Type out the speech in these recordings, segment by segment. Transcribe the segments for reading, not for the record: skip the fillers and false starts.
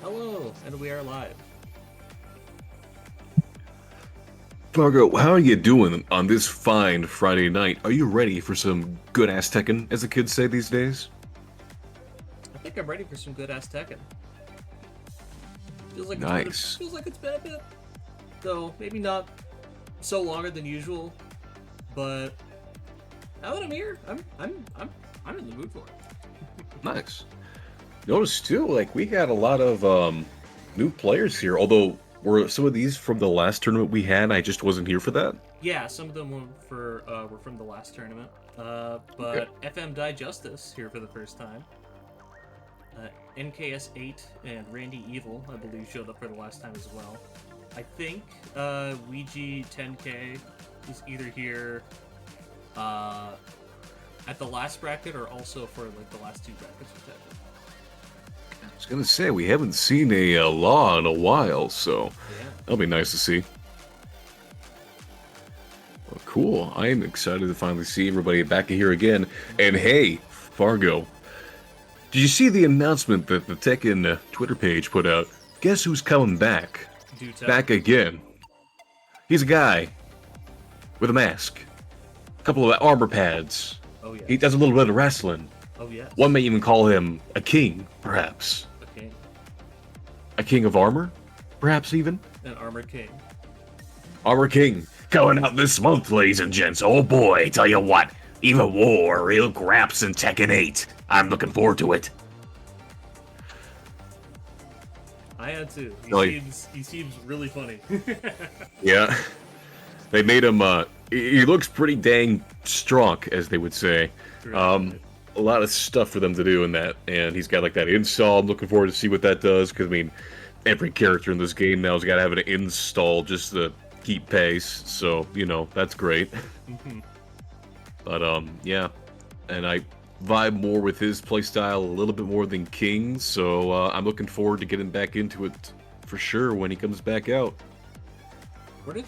Hello, and we are live. Fargo, how are you doing on this fine Friday night? Are you ready for some good ass Tekken, as the kids say these days? I think I'm ready for some good ass Tekken. Feels like it's been a Nice. feels like it's been a bit, though maybe not so longer than usual. But now that I'm here, I'm in the mood for it. Nice. Notice too, like we had a lot of new players here, although were some of these from the last tournament we had, I just wasn't here for that. Yeah, some of them were from the last tournament. Okay. But FM Justice here for the first time. NKS8 and Randy Evil, I believe, showed up for the last time as well. I think Ouija 10K is either here uh, at the last bracket or also for like the last two brackets for Tekken. I was gonna say we haven't seen a law in a while, so Yeah. that'll be nice to see. Well, cool. I am excited to finally see everybody back here again. And hey, Fargo, did you see the announcement that the Tekken Twitter page put out? Guess who's coming back? Do tell. Back again. He's a guy with a mask, a couple of armor pads. Oh He yes. does a little bit of wrestling. Oh yes. One may even call him a king, perhaps. Okay. A king of armor, perhaps even. An Armored King. Armor King coming out this month, ladies and gents. Oh boy, tell you what, even war, real graps in Tekken 8. I'm looking forward to it. I had to. Really? He seems really funny. Yeah. They made him, he looks pretty dang strong, as they would say. Right. A lot of stuff for them to do in that, and he's got like that install. I'm looking forward to see what that does, because I mean, every character in this game now has got to have an install just to keep pace, so, you know, that's great. Mhm. But, yeah. And I vibe more with his playstyle a little bit more than King's, so I'm looking forward to getting back into it for sure when he comes back out. What are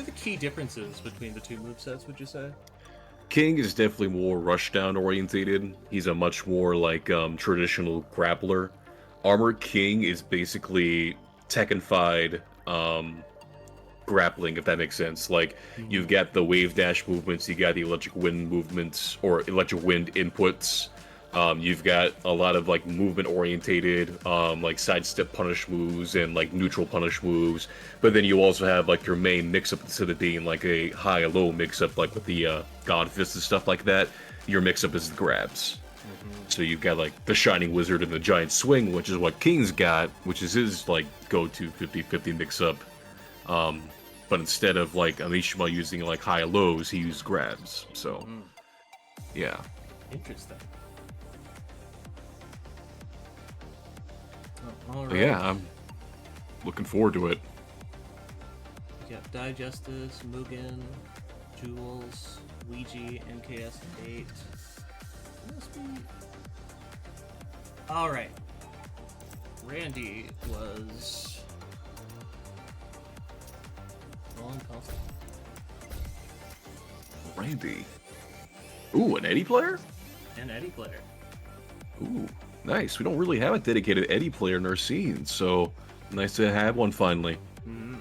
the key differences between the two movesets, would you say? King is definitely more rushdown orientated. He's a much more like traditional grappler. Armor King is basically Tekkenfied grappling, if that makes sense. Like Mm-hmm. you've got the wave dash movements, you got the electric wind movements or electric wind inputs. You've got a lot of like movement orientated, like sidestep punish moves and like neutral punish moves. But then you also have like your main mix up instead of being like a high low mix up like with the God Fist and stuff like that. Your mix up is the grabs. Mm-hmm. So you've got like the Shining Wizard and the Giant Swing, which is what King's got, which is his like go-to 50-50 mix up. Um, but instead of like Amishima using like high lows, he used grabs. So Mm-hmm. yeah. Interesting. Oh, all But right. yeah, I'm looking forward to it. We got Digestus, Mugen, Jules, Ouija, NKS8. Must be. All right. Randy was on console. Randy. Ooh, an Eddie player? And Eddie player. Ooh, nice. We don't really have a dedicated Eddie player in our scene, so nice to have one finally. Mm-hmm.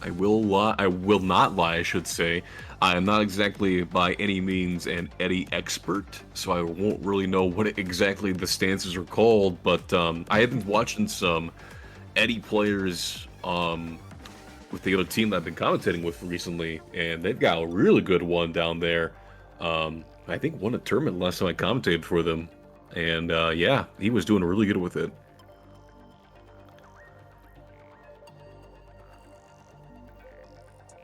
I will not lie, I should say. I am not exactly by any means an Eddie expert, so I won't really know what exactly the stances are called, but I have been watching some Eddie players with the other team that I've been commentating with recently, and they've got a really good one down there. I think won a tournament last time I commentated for them, and yeah, he was doing really good with it.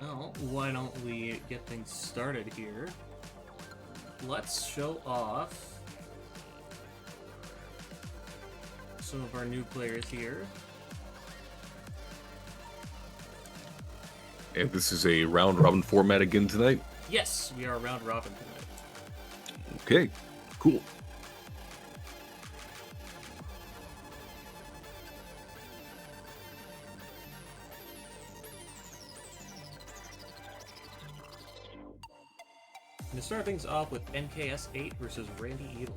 Well, why don't we get things started here? Let's show off some of our new players here. And this is a round robin format again tonight. Yes, we are round robin tonight. Okay, cool. to start things off with NKS8 versus Randy Edel.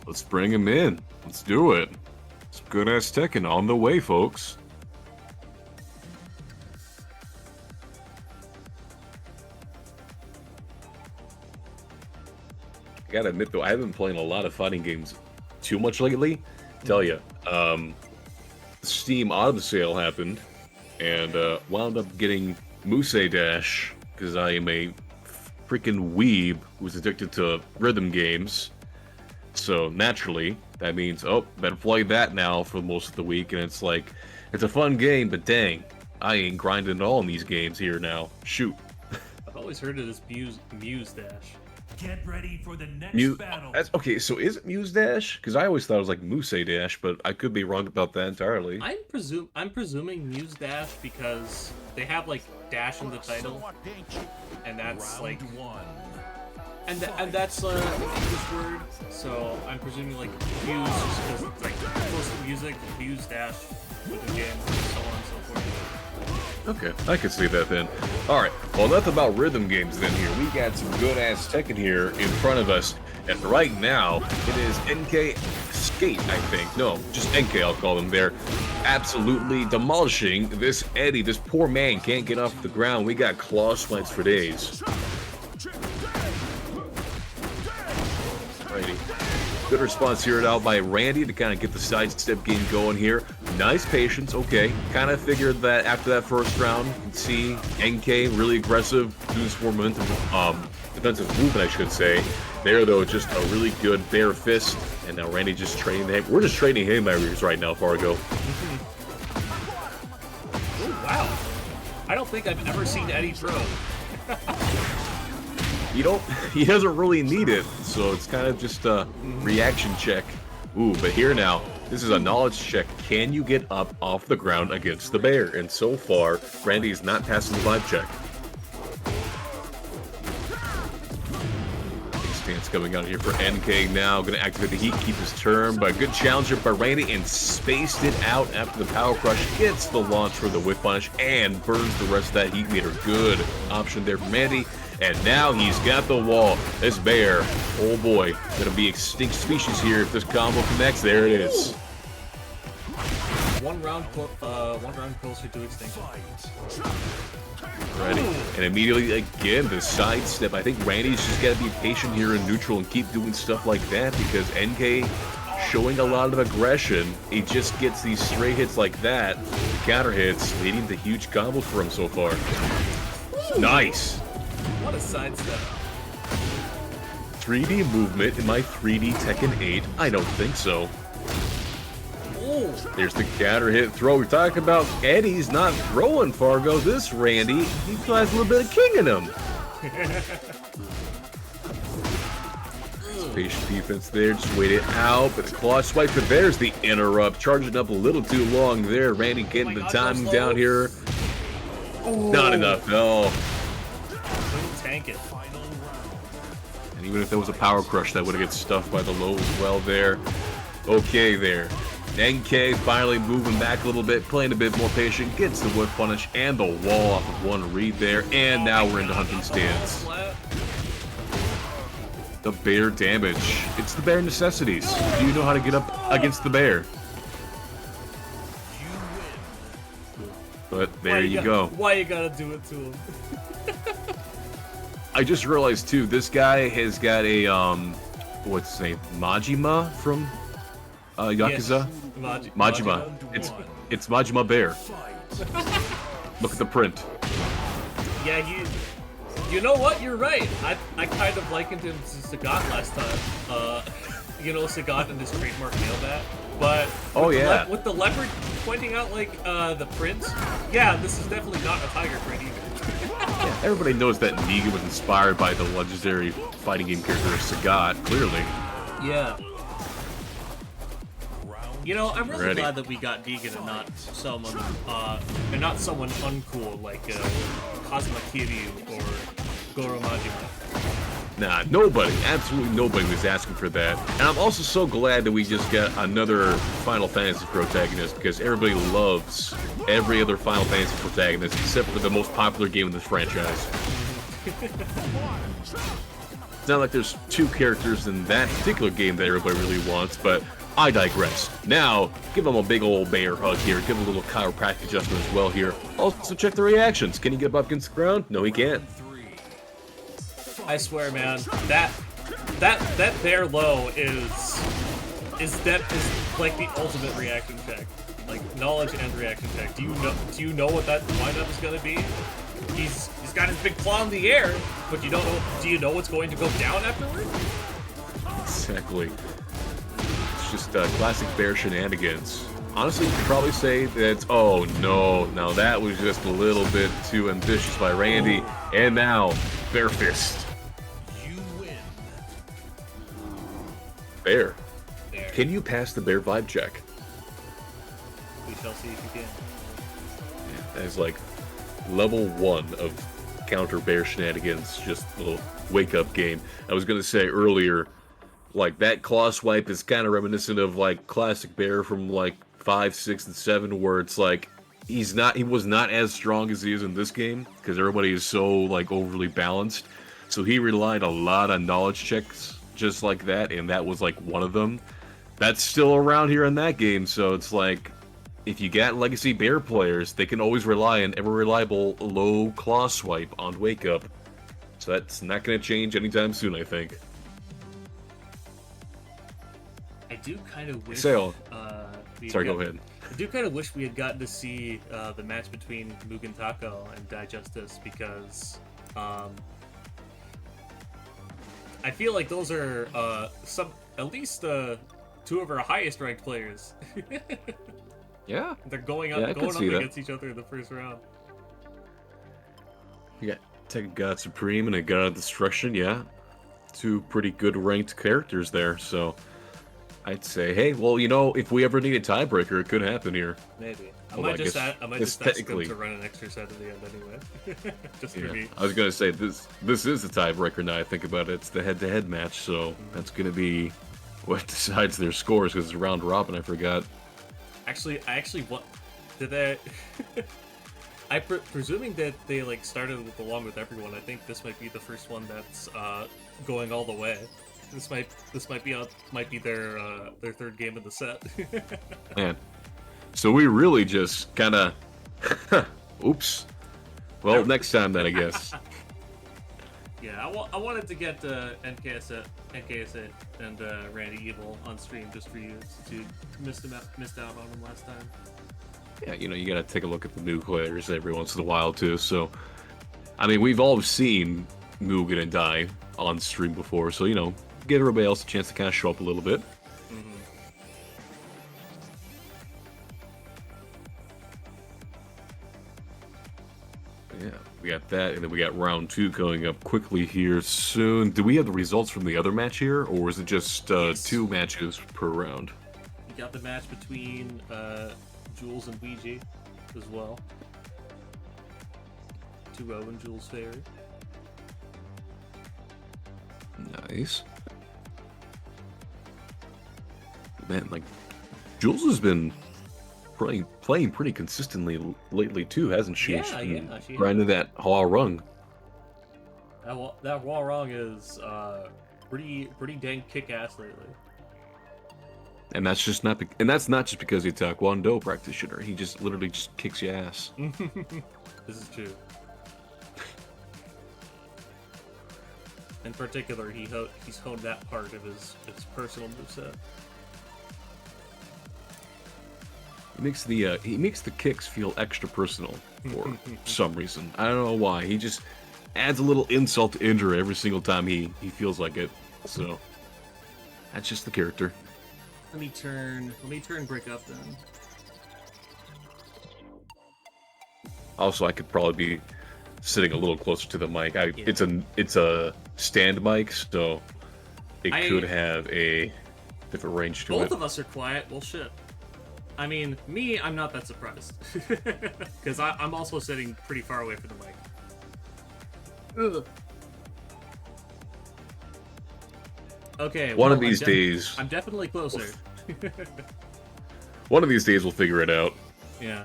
Let's bring him in. Let's do it. Some good-ass Tekken on the way, folks. I gotta admit, though, I haven't been playing a lot of fighting games too much lately. Tell ya, Steam Autumn Sale happened, and wound up getting Muse Dash, because I am a freaking weeb who's addicted to rhythm games. So naturally, that means, oh, better play that now for most of the week, and it's like, it's a fun game, but dang, I ain't grinding at all in these games here now. Shoot. I've always heard of this Muse Dash. Get ready for the next battle. Okay, so is it Muse Dash? Because I always thought it was like Muse Dash, but I could be wrong about that entirely. I'm presuming Muse Dash because they have like Dash in the title, and that's like and that's an English word. So I'm presuming like Muse just because it's like close to music, Muse Dash with the game, and so on and so forth. Okay, I can see that then. Alright, well, enough about rhythm games then here. We got some good-ass Tekken here in front of us. And right now, it is NK Skate, I think. No, just NK, I'll call them there. Absolutely demolishing this Eddie. This poor man can't get off the ground. We got claw swipes for days. Alrighty. Good response here out by Randy to kind of get the sidestep game going here. Nice patience, okay. Kind of figured that after that first round, you can see NK really aggressive, doing some more momentum, defensive movement, I should say. There, though, just a really good bare fist, and now Randy just training the We're just training haymakers right now, Fargo. Oh, wow. I don't think I've ever seen Eddie throw. He doesn't really need it, so it's kind of just a reaction check. Ooh, but here now, this is a knowledge check. Can you get up off the ground against the bear? And so far, Randy's not passing the vibe check. Big stance coming out here for NK now. Gonna activate the heat, keep his turn, but good challenge by Randy and spaced it out after the power crush. Gets the launch for the whip punish and burns the rest of that heat meter. Good option there from Randy. And now he's got the wall. This bear, oh boy, gonna be extinct species here if this combo connects. There it is. One round closer to extinction. Ready. And immediately, again, the sidestep. I think Randy's just gotta be patient here in neutral and keep doing stuff like that because NK showing a lot of aggression. He just gets these stray hits like that, the counter hits, leading to huge combos for him so far. Nice. What a sidestep. 3D movement in my 3D Tekken 8? I don't think so. Oh. There's the counter hit throw. We're talking about Eddie's not throwing, Fargo. This Randy, he still has a little bit of king in him. Patient defense there, just wait it out. But the claw swipe, but there's the interrupt. Charging up a little too long there. Randy getting the timing down here. Oh. Not enough, no. Couldn't tank it. And even if there was a power crush, that would have get stuffed by the low as well there. Okay there. NK finally moving back a little bit, playing a bit more patient, gets the whip punish and the wall off of one read there, and now we're into hunting stance. The bear damage. It's the bear necessities. Do you know how to get up against the bear? But there you go. Why you gotta do it to him? I just realized too, this guy has got a what's his name? Majima from Yakuza? Yes. Majima. It's Majima Bear. Look at the print. Yeah, you know what? You're right. I kind of likened him to Sagat last time. You know, Sagat and his trademark nail bat. But with the leopard pointing out like the print, yeah, this is definitely not a tiger print either. Yeah, everybody knows that Negan was inspired by the legendary fighting game character Sagat, clearly. Yeah. You know, I'm really glad that we got Negan and not someone uncool like Kazuma Kiryu or Goro Majima. Nah, nobody, absolutely nobody was asking for that. And I'm also so glad that we just got another Final Fantasy protagonist, because everybody loves every other Final Fantasy protagonist except for the most popular game in this franchise. It's not like there's two characters in that particular game that everybody really wants, but I digress. Now, give him a big old bear hug here, give him a little chiropractic adjustment as well here. Also, check the reactions. Can he get up against the ground? No, he can't. I swear, man, that bear low is like the ultimate reaction check, like knowledge and reaction check. Do you know what that windup is gonna be? He's got his big claw in the air, but you don't know. Do you know what's going to go down afterward? Exactly. It's just classic bear shenanigans. Honestly, you could probably say that. Oh no! Now that was just a little bit too ambitious by Randy, and now bear fist. Bear. Can you pass the bear vibe check? We shall see if you can. Yeah, that is like level 1 of counter bear shenanigans, just a little wake-up game. I was gonna say earlier, like, that claw swipe is kind of reminiscent of, like, classic bear from, like, 5, 6, and 7, where it's like, he was not as strong as he is in this game, because everybody is so, like, overly balanced. So he relied a lot on knowledge checks, just like that, and that was like one of them. That's still around here in that game, so it's like, if you got legacy bear players, they can always rely on ever reliable low claw swipe on wake up. So that's not going to change anytime soon, I think. I do kind of wish. Sorry, go ahead. I do kind of wish we had gotten to see the match between Mugen Taco and Digestus, because I feel like those are at least two of our highest ranked players. Yeah. They're going up against each other in the first round. You got Tekken God Supreme and a God of Destruction, yeah. Two pretty good ranked characters there, so I'd say, hey, well, you know, if we ever need a tiebreaker, it could happen here. Maybe. I Although might just ask them to run an extra set at the end anyway. Just for me. I was gonna say this is the tiebreaker now I think about it. It's the head-to-head match, so that's gonna be what decides their scores, because it's round robin, I forgot. I actually what did they presuming that they like started along with everyone. I think this might be the first one that's going all the way. This might be their third game of the set. Man. So we really just kind of, oops. Well, next time then, I guess. Yeah, I wanted to get NKS and Randy Evil on stream just for you, to missed out on them last time. Yeah, you know, you gotta take a look at the new players every once in a while too. So, I mean, we've all seen Mugen and Dai on stream before, so you know, give everybody else a chance to kind of show up a little bit. Yeah, we got that, and then we got round 2 going up quickly here soon. Do we have the results from the other match here, or is it just Yes. 2 matches per round? You got the match between Jules and Ouija as well. 2-0 in Jules' favor. Nice. Man, like, Jules has been playing pretty consistently lately too, hasn't she? Yeah, She's been she grinding that Hua Rung. That Hua Rung is pretty dang kick-ass lately. And that's just not, and that's not just because he's a Taekwondo practitioner. He just literally just kicks your ass. This is true. In particular, he's honed that part of his personal moveset. He makes the kicks feel extra personal for some reason. I don't know why. He just adds a little insult to injury every single time he feels like it. So that's just the character. Let me turn break up then. Also, I could probably be sitting a little closer to the mic. It's a stand mic, so it could have a different range to it. Both of us are quiet. Well, shit. I mean, me, I'm not that surprised. Because I'm also sitting pretty far away from the mic. Ugh. Okay. One well, of these days. I'm definitely closer. One of these days we'll figure it out. Yeah.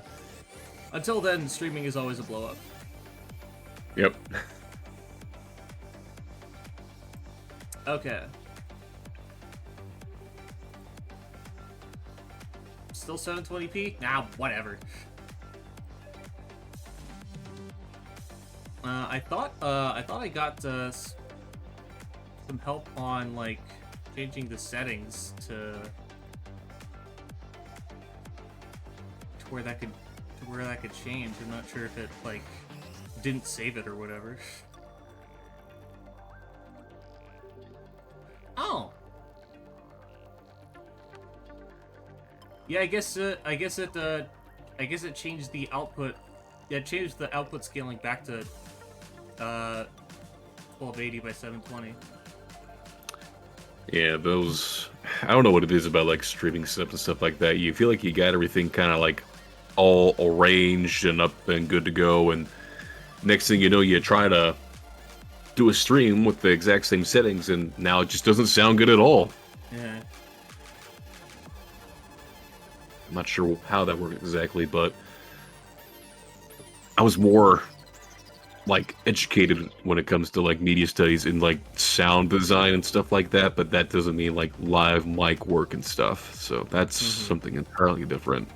Until then, streaming is always a blow up. Yep. Okay. Still 720p? Nah, whatever. I thought I got some help on like changing the settings to where that could change. I'm not sure if it like didn't save it or whatever. Oh. Yeah, I guess it changed the output. Yeah, it changed the output scaling back to 1280 by 720. Yeah, those. I don't know what it is about like streaming setups and stuff like that. You feel like you got everything kind of like all arranged and up and good to go, and next thing you know, you try to do a stream with the exact same settings, and now it just doesn't sound good at all. Yeah. I'm not sure how that worked exactly, but I was more like educated when it comes to like media studies and like sound design and stuff like that, but that doesn't mean like live mic work and stuff. So that's something entirely different.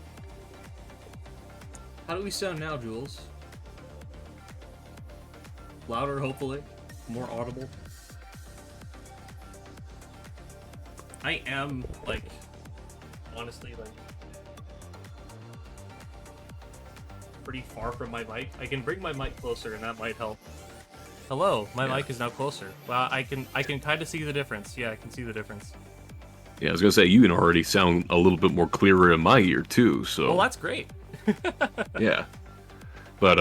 How do we sound now, Jules? Louder, hopefully. More audible. I am, like, honestly, like, pretty far from my mic. I can bring my mic closer, and that might help. Hello, my mic is now closer. Well, I can kind of see the difference. Yeah, I can see the difference. Yeah, I was gonna say you can already sound a little bit more clearer in my ear too. So. Well, that's great. Yeah, but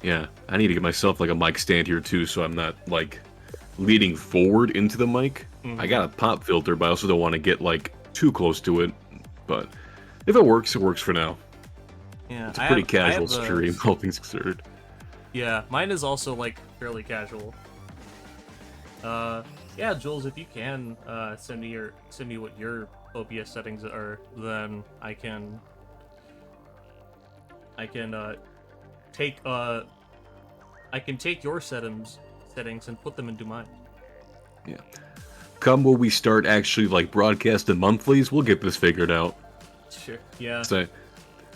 yeah, I need to get myself like a mic stand here too, so I'm not like leaning forward into the mic. I got a pop filter, but I also don't want to get like too close to it. But if it works for now. Yeah, It's a pretty casual stream, all things considered. Yeah, mine is also like fairly casual. Yeah, Jules, if you can send me what your OBS settings are, then I can take your settings and put them into mine. Yeah. Come when we start actually like broadcasting monthlies, we'll get this figured out. Sure. Yeah. So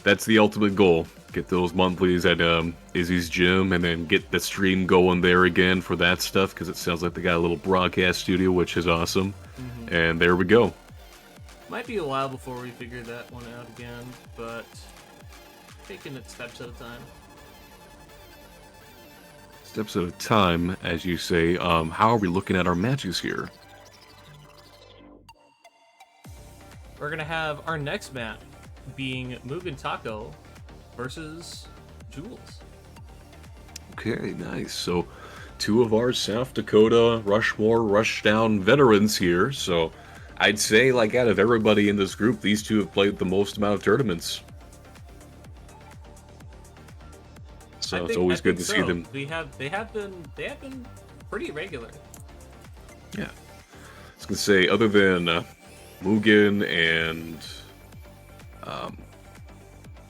that's the ultimate goal. Get those monthlies at Izzy's gym, and then get the stream going there again for that stuff, because it sounds like they got a little broadcast studio, which is awesome. And there we go. Might be a while before we figure that one out again, but taking it steps at a time. Steps at a time, as you say. How are we looking at our matches here? We're gonna have our next match being Mugen Taco versus Jules. Okay, nice. So, two of our South Dakota Rushmore Rushdown veterans here. So, I'd say, like, out of everybody in this group, these two have played the most amount of tournaments. So it's always good to see them. They have been pretty regular. Yeah, I was gonna say, other than Mugen and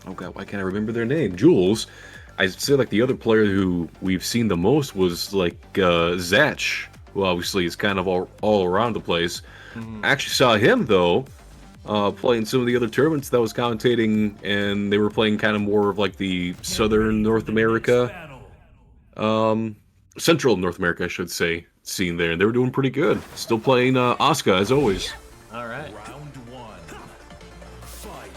oh god, why can't I remember their name? Jules. I'd say like the other player who we've seen the most was like Zach, who obviously is kind of all around the place. I actually saw him though playing some of the other tournaments that I was commentating, and they were playing kind of more of like the Southern North America, Central North America, I should say, scene there, and they were doing pretty good. Still playing Asuka as always. All right. Round one. Fight.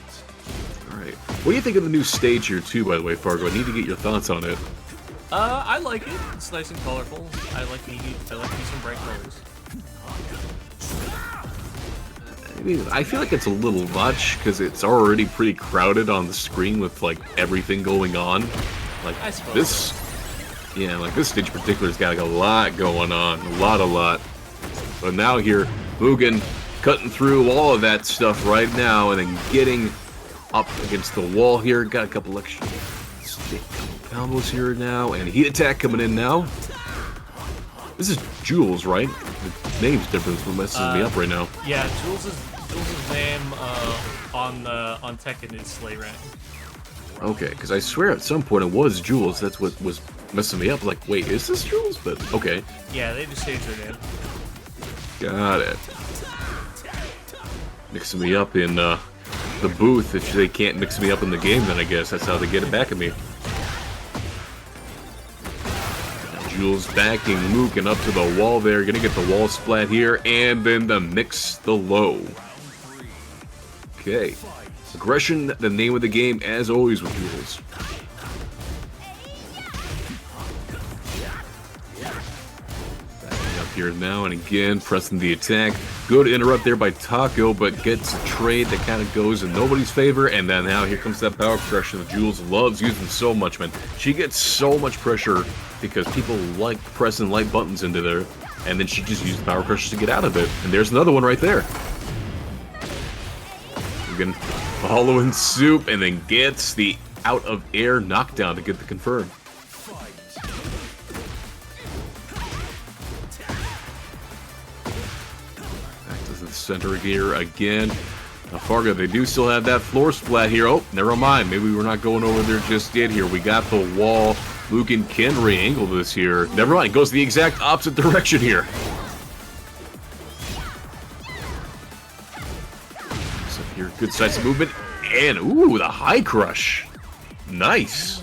All right. What do you think of the new stage here too, by the way, Fargo? I need to get your thoughts on it. I like it. It's nice and colorful. I like me some bright colors. I mean, I feel like it's a little much because it's already pretty crowded on the screen with like everything going on. Like I suppose this, so. yeah, like this stage in particular has got like a lot going on, a lot. But now here, Mugen cutting through all of that stuff right now, and then getting up against the wall here. Got a couple extra combos here now, and heat attack coming in now. This is Jules, right? The name's different. That's what messes me up right now. Yeah, Jules' name on Tekken is Slayran. Okay, because I swear at some point it was Jules. That's what was messing me up. Like, wait, is this Jules? But okay. Yeah, they just changed their name. Got it. Mixing me up in the booth. If they can't mix me up in the game, then I guess that's how they get it back at me. Jules backing Mugen up to the wall there. Gonna get the wall splat here, and then the mix the low. Okay. Aggression, the name of the game, as always with Jules. Backing up here now, and again, pressing the attack. Good interrupt there by Taco, but gets a trade that kind of goes in nobody's favor, and then now here comes that power pressure that Jules loves using so much, man. She gets so much pressure because people like pressing light buttons into there, and then she just uses power pressures to get out of it. And there's another one right there. Again, following Soup, and then gets the out of air knockdown to get the confirm. Back to the center here again. Now Fargo, they do still have that floor splat here. Oh, never mind. Maybe we're not going over there just yet here. We got the wall. Mugen can re-angle this here. Never mind. Goes the exact opposite direction here. Here, good size of movement, and ooh, the high crush. Nice.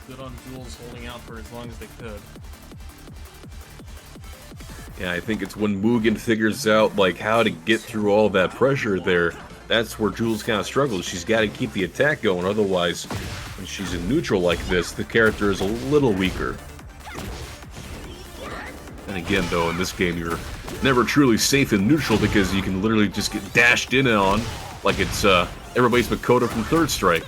Good on Jules holding out for as long as they could. Yeah, I think it's when Mugen figures out like how to get through all that pressure there. That's where Jules kind of struggles. She's got to keep the attack going, otherwise, when she's in neutral like this, the character is a little weaker. And again, though, in this game, you're never truly safe in neutral because you can literally just get dashed in on like it's everybody's Makoto from Third Strike.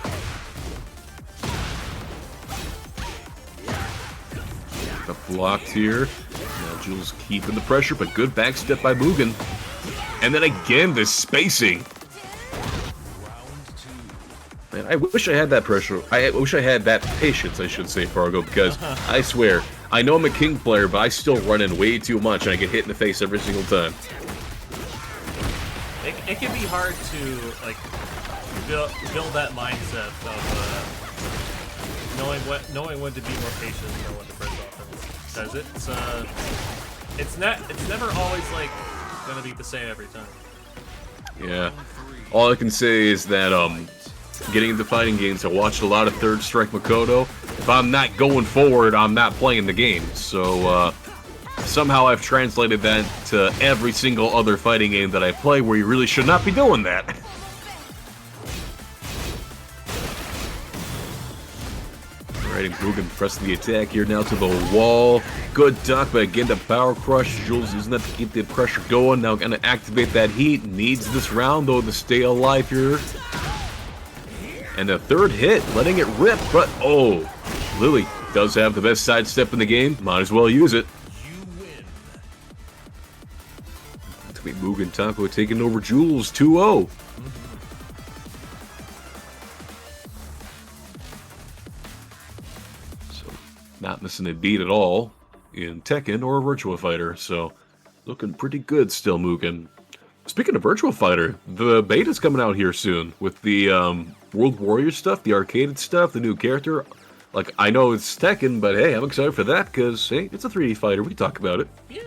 Got blocked here. Now Jules keeping the pressure, but good backstep by Mugen. And then again, the spacing. Man, I wish I had that pressure. I wish I had that patience, I should say, Fargo, because I swear, I know I'm a King player, but I still run in way too much and I get hit in the face every single time. It can be hard to like build that mindset of knowing when to be more patient and know when to press offense. Because it's never always like gonna be the same every time. Yeah. All I can say is that getting into fighting games, I watched a lot of Third Strike Makoto. If I'm not going forward, I'm not playing the game. So somehow I've translated that to every single other fighting game that I play where you really should not be doing that. Alright, Mugen pressing the attack here now to the wall. Good duck, but again the power crush. Jules using that to keep the pressure going. Now gonna activate that heat. Needs this round though to stay alive here. And the third hit, letting it rip, but oh, Lily does have the best sidestep in the game. Might as well use it. It's gonna be Mugen Taco taking over Jules 2-0. So, not missing a beat at all in Tekken or Virtua Fighter. So, looking pretty good still, Mugen. Speaking of Virtua Fighter, the beta's coming out here soon with the World Warrior stuff, the arcaded stuff, the new character. Like, I know it's Tekken, but hey, I'm excited for that because, hey, it's a 3D fighter. We can talk about it. Yeah.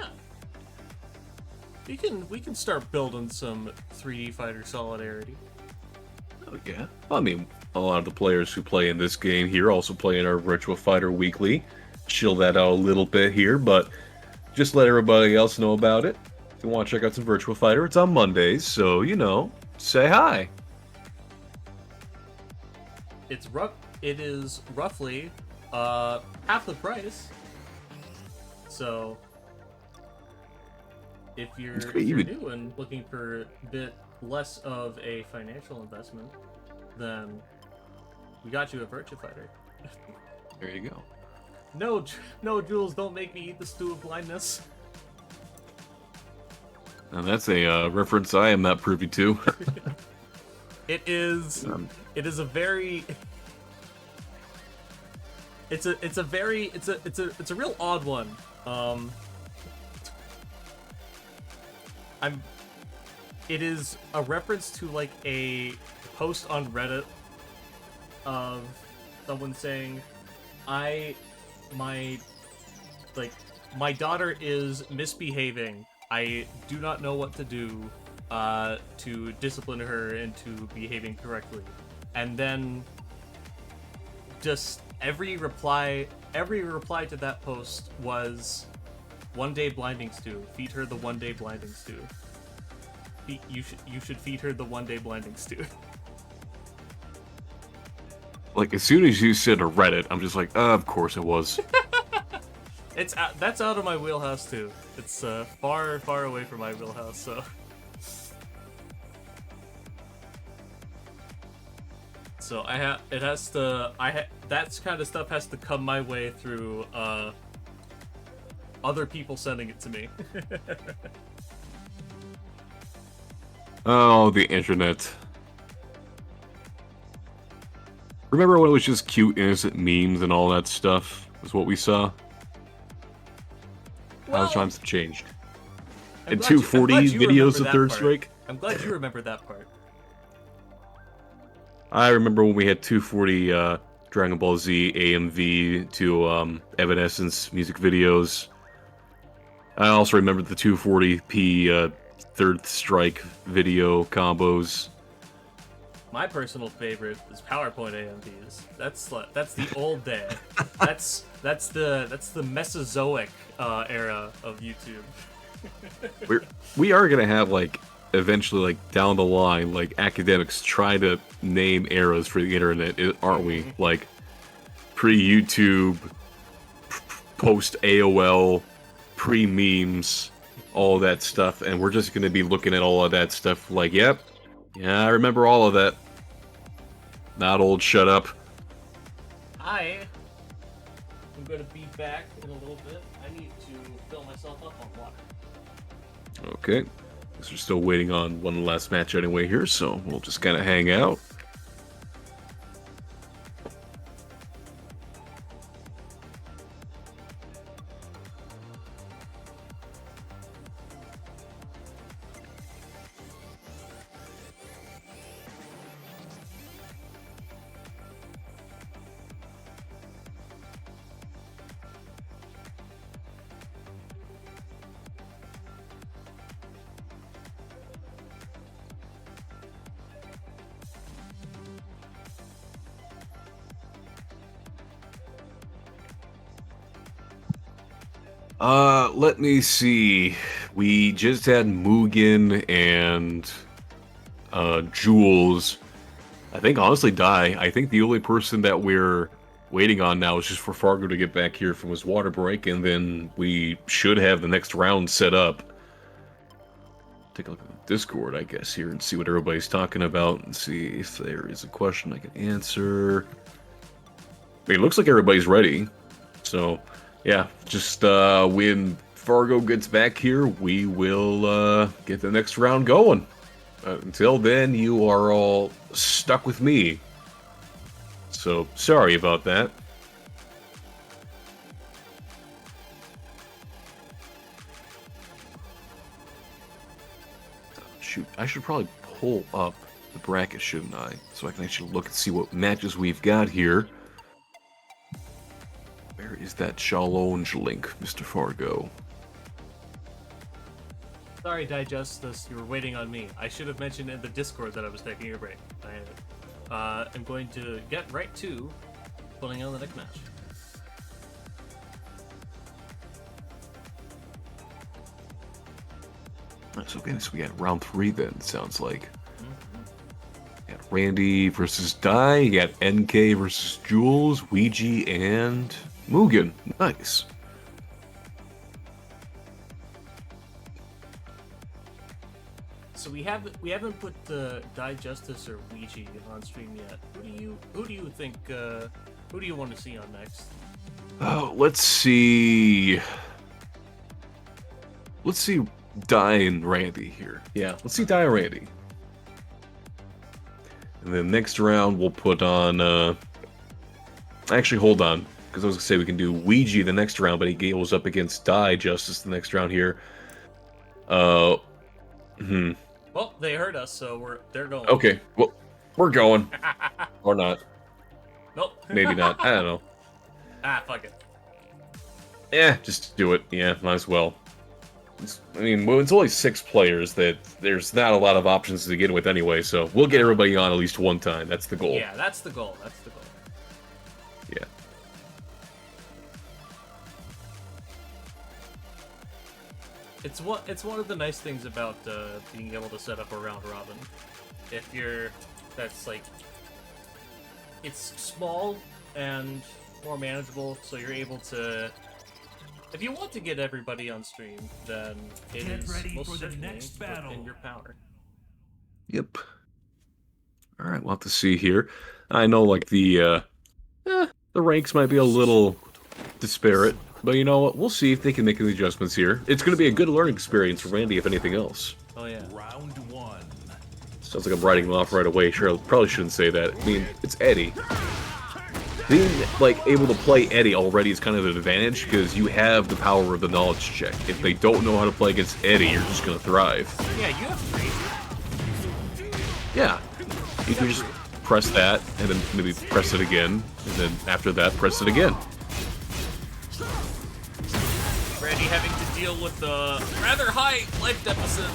We can start building some 3D fighter solidarity. Oh, yeah. I mean, a lot of the players who play in this game here also play in our Virtua Fighter Weekly. Chill that out a little bit here, but just let everybody else know about it. If you want to check out some Virtua Fighter, it's on Mondays, so, you know, say hi. It is roughly half the price. So if you're new and looking for a bit less of a financial investment, then we got you a Virtua Fighter. There you go. No, Jules, don't make me eat the stew of blindness. And that's a reference I am not privy to. It is a very it's a real odd one. It is a reference to like a post on Reddit of someone saying, my daughter is misbehaving. I do not know what to do to discipline her into behaving correctly. And then just every reply to that post was one day blinding stew. Feed her the one day blinding stew. You should feed her the one day blinding stew. Like, as soon as you said a Reddit, I'm just like, of course it was. That's out of my wheelhouse too. It's far away from my wheelhouse, so. So that kind of stuff has to come my way through other people sending it to me. Oh, the internet. Remember when it was just cute, innocent memes and all that stuff? Was what we saw? How times have changed. And 240 videos of Third Strike? I'm glad you remember that part. I remember when we had 240 Dragon Ball Z AMV to Evanescence music videos. I also remember the 240p Third Strike video combos. My personal favorite is PowerPoint AMVs. That's the old day. that's the Mesozoic era of YouTube. we are gonna have like eventually like down the line like academics try to name eras for the internet, aren't we? Like pre-YouTube, post AOL, pre-memes, all that stuff, and we're just gonna be looking at all of that stuff like, yep. Yeah, I remember all of that. Not old, shut up. I'm gonna be back in a little bit. I need to fill myself up on water. Okay. Guess we're still waiting on one last match anyway here, so we'll just kind of hang out. Let me see. We just had Mugen and Jules. I think honestly I think the only person that we're waiting on now is just for Fargo to get back here from his water break, and then we should have the next round set up. Take a look at the Discord, I guess, here and see what everybody's talking about and see if there is a question I can answer. I mean, it looks like everybody's ready. So, yeah, just when Fargo gets back here, we will get the next round going. Until then, you are all stuck with me. So, sorry about that. Shoot, I should probably pull up the bracket, shouldn't I? So I can actually look and see what matches we've got here. Where is that challenge link, Mr. Fargo? Sorry, Digestus, you were waiting on me. I should have mentioned in the Discord that I was taking a break. I'm going to get right to putting on the next match. So okay, so we got round 3 then, it sounds like. You got Randy versus Dai, you got NK versus Jules, Ouija, and Mugen. Nice. So we haven't put the Digestus or Ouija on stream yet. Who do you think who do you want to see on next? Oh, let's see. Let's see Dai and Randy here. Yeah, let's see Dai and Randy. And then next round we'll put on actually hold on. Because I was going to say we can do Ouija the next round, but he goes up against Die Justice the next round here. Well, they heard us, so they're going. Okay, well, we're going. Or not. Nope. Maybe not. I don't know. Fuck it. Yeah, just do it. Yeah, might as well. I mean, well, it's only 6 players. That there's not a lot of options to begin with anyway, so we'll get everybody on at least one time. That's the goal. Yeah, that's the goal. That's the goal. Yeah. It's one of the nice things about being able to set up a round robin. That's like, it's small and more manageable, so you're able to. If you want to get everybody on stream, then it Get is ready most for the certainly next battle. within your power. Yep. All right, we'll have to see here. I know, like, the ranks might be a little disparate, but you know what? We'll see if they can make any adjustments here. It's going to be a good learning experience for Randy, if anything else. Oh yeah. Round 1. Sounds like I'm writing him off right away. Sure, I probably shouldn't say that. I mean, it's Eddie. Being, like, able to play Eddie already is kind of an advantage, because you have the power of the knowledge check. If they don't know how to play against Eddie, you're just going to thrive. Yeah, you have 3. Yeah. You can just press that, and then maybe press it again, and then after that, press it again. Randy having to deal with the rather high life deficit.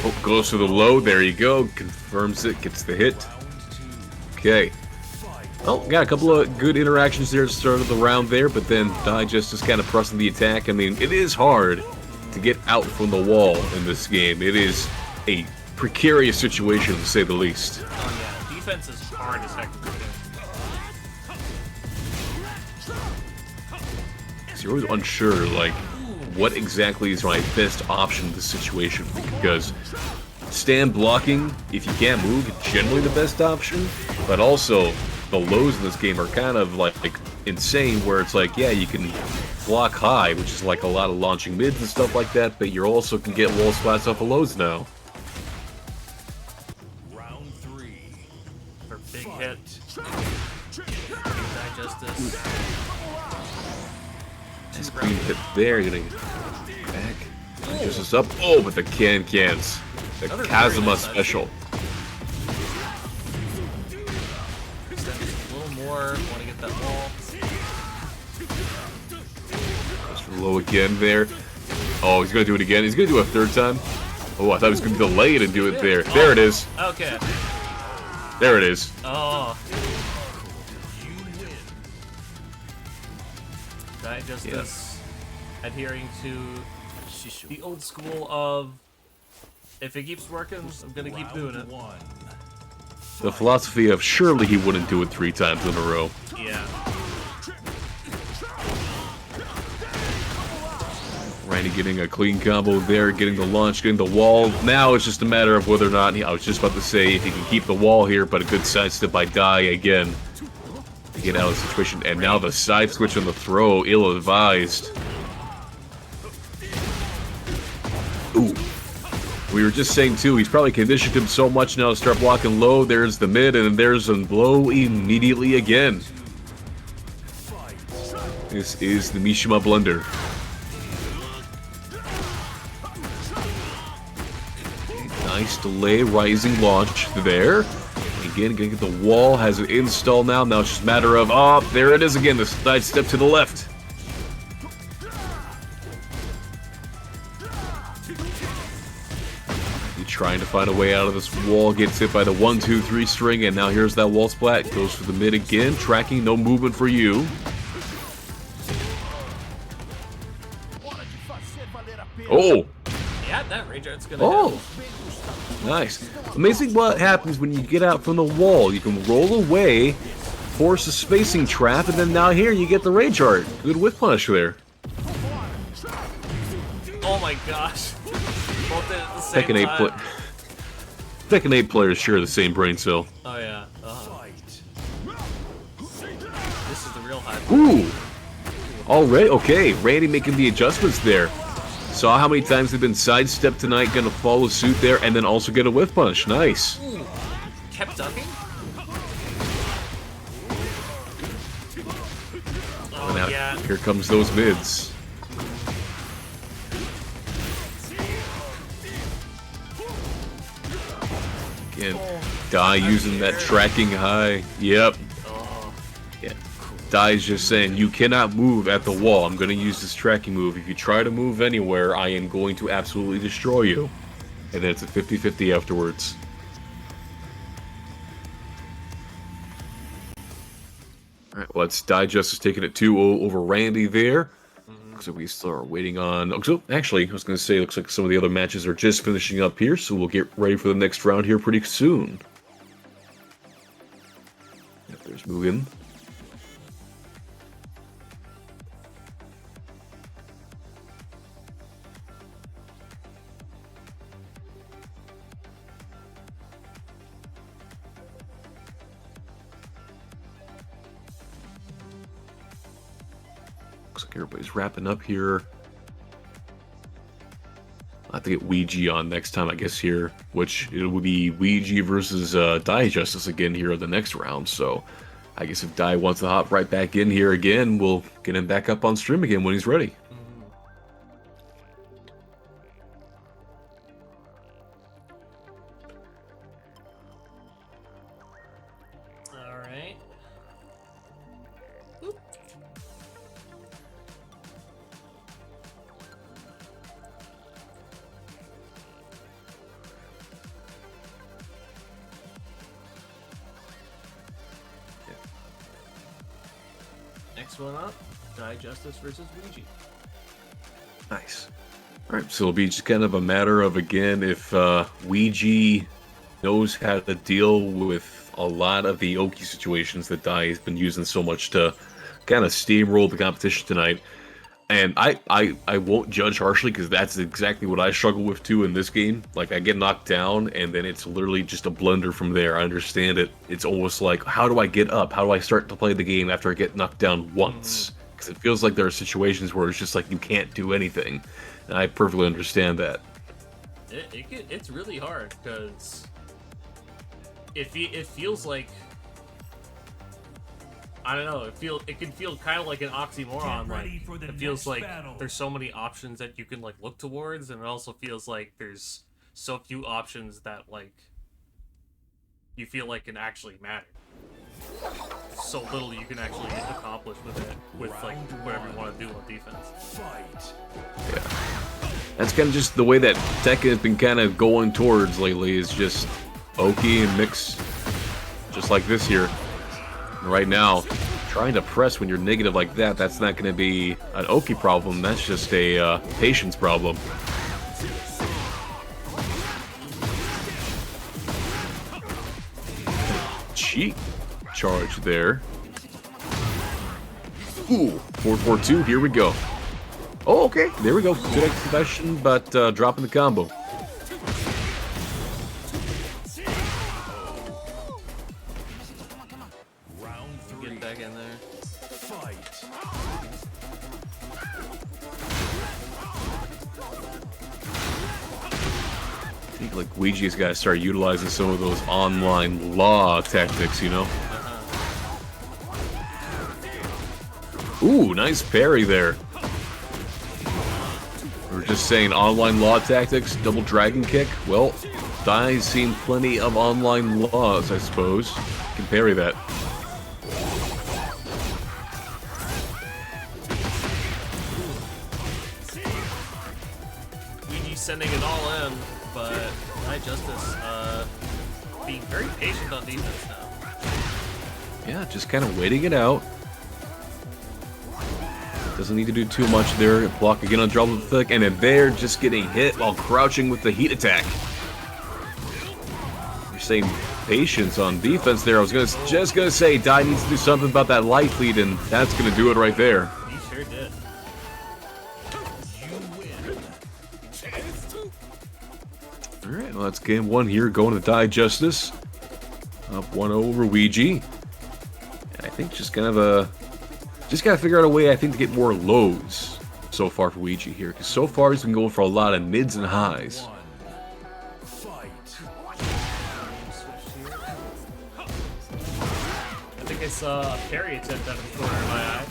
Oh, goes to the low, there you go, confirms it, gets the hit. Okay. Oh, got a couple of good interactions there at the start of the round there, but then Digest is kind of pressing the attack. I mean, it is hard to get out from the wall in this game. It is a precarious situation, to say the least. Oh yeah, defense is hard as heck to do. So you're always unsure, like, what exactly is my best option in this situation, because stand blocking, if you can't move, is generally the best option, but also the lows in this game are kind of like insane, where it's like, yeah, you can block high, which is like a lot of launching mids and stuff like that, but you also can get wall splats off of lows now. Round 3. For big hit. Justice. Nice green hit there, gonna get back. Justice up. Oh, but the cans. The Another Kazuma very nice special. Extend just a little more. Want to get that wall. Just low again there. Oh, he's gonna do it again. He's gonna do it a third time. Oh, I thought he was gonna delay it and do it there. There it is. Okay. There it is. Oh. Justice adhering to the old school of, if it keeps working, I'm gonna keep doing it. The philosophy of surely he wouldn't do it 3 times in a row. Yeah. Randy getting a clean combo there, getting the launch, getting the wall. Now it's just a matter of whether or not, I was just about to say, if he can keep the wall here, but a good sidestep by Die again to get out of the situation. And now the side switch on the throw, ill-advised. Ooh. We were just saying, too, he's probably conditioned him so much now to start blocking low. There's the mid, and then there's a low immediately again. This is the Mishima blunder. Nice delay, rising launch there. Again, gonna get the wall, has an install now. Now it's just a matter of, oh, there it is again, the side step to the left. He's trying to find a way out of this wall, gets hit by the 1, 2, 3 string, and now here's that wall splat. Goes for the mid again, tracking, no movement for you. Oh! Yeah, that Rage Art's gonna Oh! Nice. Amazing what happens when you get out from the wall. You can roll away, force a spacing trap, and then now here you get the Rage Art. Good whiff punish there. Oh my gosh. Both did it at the same Tekken 8 time. Tekken 8 players share the same brain cell. Oh yeah. This is the real high. Ooh! Already? Okay, Randy making the adjustments there. Saw how many times they've been sidestepped tonight, gonna follow suit there, and then also get a whiff punch. Nice. Ooh. Kept ducking? Yeah. Here comes those mids. Again, Die using that tracking high. Yep. Oh. Yeah. Dai's just saying, you cannot move at the wall. I'm going to use this tracking move. If you try to move anywhere, I am going to absolutely destroy you. And then it's a 50-50 afterwards. Alright, well, it's Dai Justice taking it 2-0 over Randy there. So we still are waiting on... Oh, so actually, I was going to say, looks like some of the other matches are just finishing up here, so we'll get ready for the next round here pretty soon. Yep, there's Mugen. Looks like everybody's wrapping up here. I have to get Ouija on next time, I guess, here. Which, it will be Ouija versus Dai Justice again here in the next round. So, I guess if Dai wants to hop right back in here again, we'll get him back up on stream again when he's ready. Alright. Next one up, Dai Justice versus Ouija. Nice. Alright, so it'll be just kind of a matter of, again, if Ouija knows how to deal with a lot of the Oki situations that Dai has been using so much to kind of steamroll the competition tonight. And I won't judge harshly, because that's exactly what I struggle with too in this game. Like, I get knocked down, and then it's literally just a blender from there. I understand it. It's almost like, how do I get up? How do I start to play the game after I get knocked down once? Because it feels like there are situations where it's just like you can't do anything. And I perfectly understand that. It's really hard, because it feels like, I don't know, it can feel kind of like an oxymoron. Like, it feels like there's so many options that you can like look towards, and it also feels like there's so few options that like you feel like can actually matter. So little you can actually accomplish with it, with like whatever you want to do on defense. Yeah. That's kind of just the way that Tekken has been kind of going towards lately, is just Oki and mix, just like this here. Right now, trying to press when you're negative like that, that's not going to be an Oki problem, that's just a patience problem. Cheat charge there. Ooh, 4-4-2, here we go. Oh, okay, there we go. Good execution, but dropping the combo. Get back in there. I think like Ouija's got to start utilizing some of those online law tactics, you know? Ooh, nice parry there. We were just saying online law tactics, double dragon kick. Well, Dai's seen plenty of online laws, I suppose. Can parry that. Ouija's sending it all in, but Dai Justice being very patient on defense now. Yeah, just kind of waiting it out. Doesn't need to do too much there. Block again on drop of the thick, and then they're just getting hit while crouching with the heat attack. You're saying patience on defense there. I was just gonna say Dai needs to do something about that life lead, and that's gonna do it right there. He sure did. Alright, well, that's game one here, going to Dai Justice. Up 1-0 over Ouija. And I think just kind of a... Just gotta figure out a way, I think, to get more lows so far for Ouija here. Because so far he's been going for a lot of mids and highs. I think I saw a parry attempt out of the corner of my eye.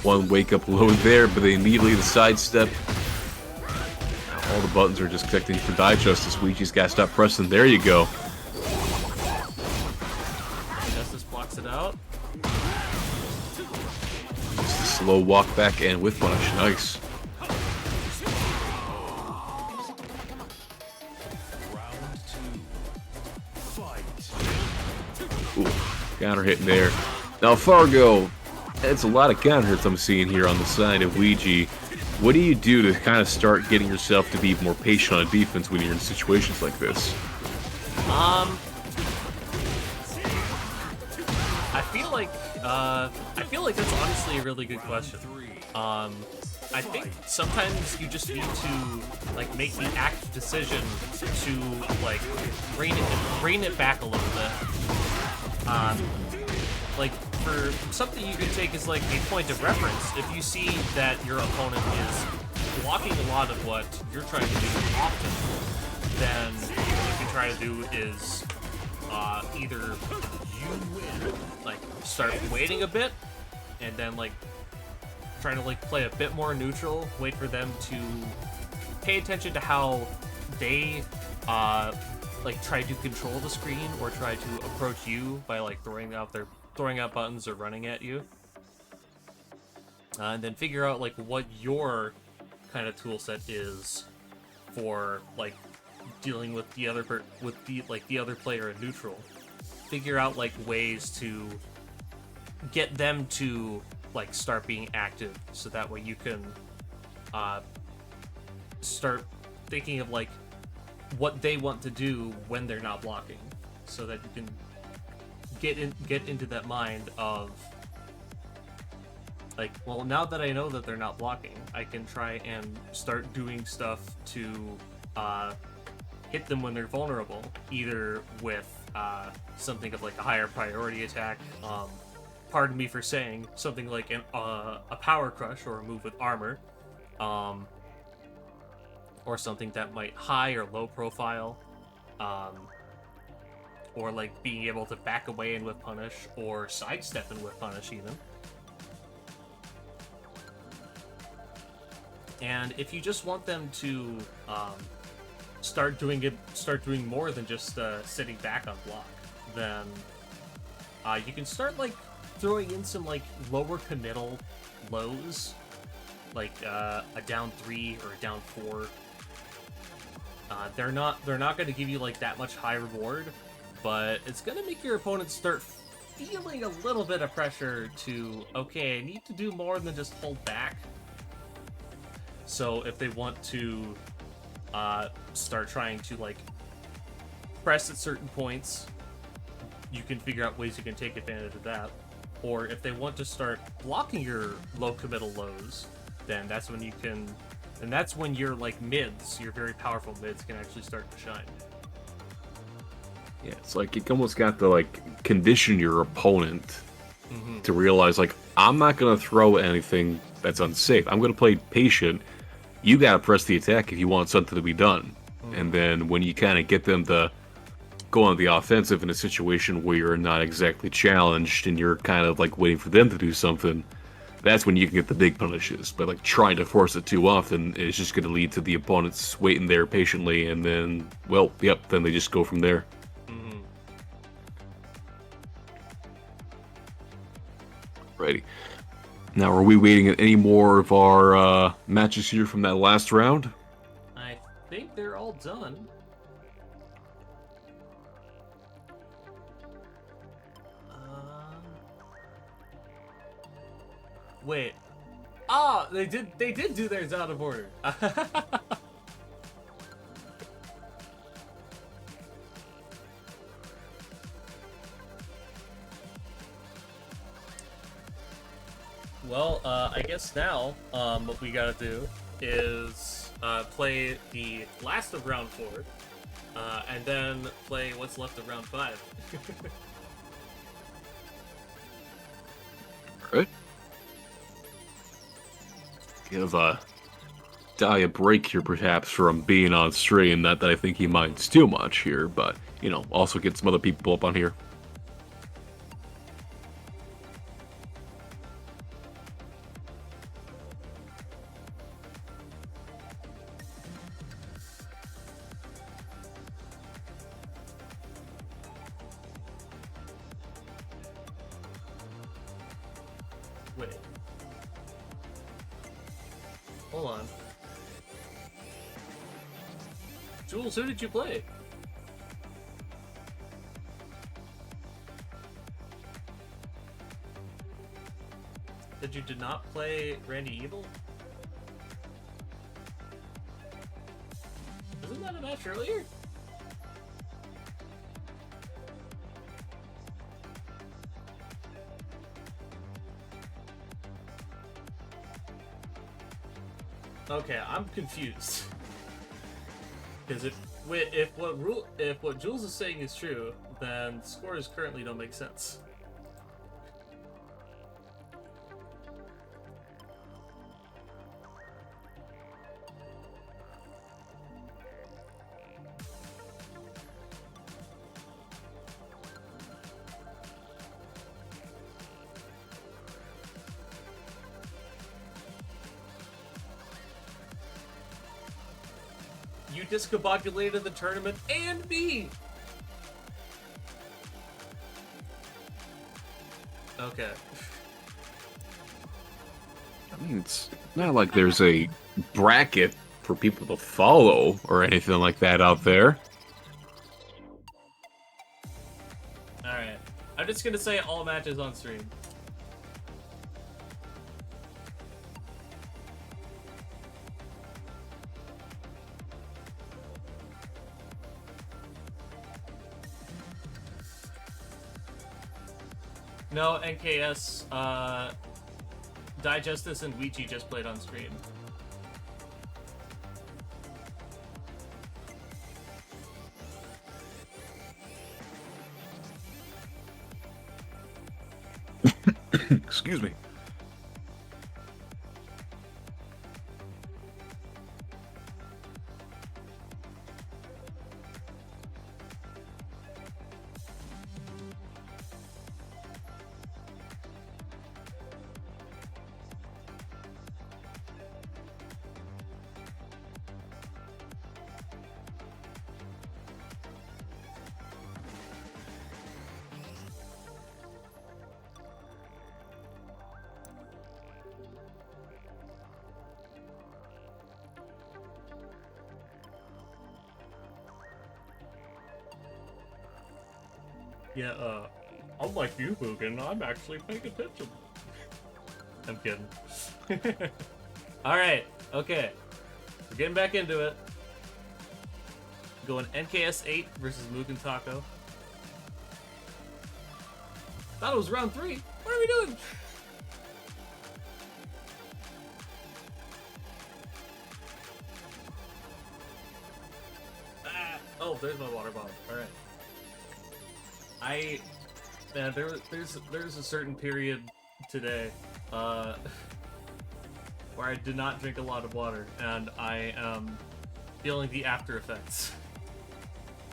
One wake-up load there, but they immediately the sidestep. All the buttons are just connecting for die justice. Ouija's got to stop pressing. There you go. Justice blocks it out. Just a slow walk back and with punish. Nice. Round 2. Fight. Ooh, counter hitting there. Now Fargo, that's a lot of counter hits I'm seeing here on the side of Ouija. What do you do to kind of start getting yourself to be more patient on defense when you're in situations like this? I feel like that's honestly a really good question. I think sometimes you just need to like make the active decision to like rein it back a little bit. Like for something you can take as like a point of reference, if you see that your opponent is blocking a lot of what you're trying to do often, then what you can try to do is either like start waiting a bit and then like try to like play a bit more neutral, wait for them to pay attention to how they like try to control the screen or try to approach you by like throwing out buttons or running at you, and then figure out like what your kind of tool set is for like dealing with the other the other player in neutral. Figure out like ways to get them to like start being active, so that way you can start thinking of like what they want to do when they're not blocking, so that you can get into that mind of like, well, now that I know that they're not blocking, I can try and start doing stuff to hit them when they're vulnerable, either with something of like a higher priority attack, pardon me for saying, something like a power crush or a move with armor, or something that might high or low profile, or like being able to back away and whip punish, or sidestep and whip punish even. And if you just want them to start doing more than just sitting back on block, then you can start like throwing in some like lower committal lows, like a down 3 or a down 4. They're not going to give you like that much high reward, but it's going to make your opponent start feeling a little bit of pressure to, okay, I need to do more than just hold back. So if they want to start trying to like press at certain points, you can figure out ways you can take advantage of that. Or if they want to start blocking your low committal lows, then that's when you can, and that's when your like mids, your very powerful mids, can actually start to shine. Yeah, it's like you almost got to like condition your opponent to realize like, I'm not going to throw anything that's unsafe. I'm going to play patient. You got to press the attack if you want something to be done. And then when you kind of get them to go on the offensive in a situation where you're not exactly challenged and you're kind of like waiting for them to do something, that's when you can get the big punishes. But like trying to force it too often is just going to lead to the opponents waiting there patiently, and then, well, yep, then they just go from there. Righty. Now, are we waiting at any more of our matches here from that last round? I think they're all done. Wait. Ah, they did do theirs out of order. Well, I guess now, what we gotta do is play the last of round 4, and then play what's left of round 5. Alright. Give a break here, perhaps, from being on stream. Not that I think he minds too much here, but, you know, also get some other people up on here. Wait. Hold on. Jules, who did you play? That you did not play Randy Evil? Wasn't that a match earlier? Okay, I'm confused. Because if what Jules is saying is true, then scores currently don't make sense. You discombobulated the tournament and me! Okay. I mean, it's not like there's a bracket for people to follow or anything like that out there. Alright. I'm just gonna say all matches on stream. No, NKS, Digestus and Ouija just played on stream. Excuse me. Yeah, unlike you, Boogan, I'm actually paying attention. I'm kidding. Alright, okay. We're getting back into it. Going NKS 8 versus Mugen Taco. Thought it was round 3. What are we doing? Ah, oh, there's my water bottle. Alright. Man, there's a certain period today, where I did not drink a lot of water, and I am feeling the after effects.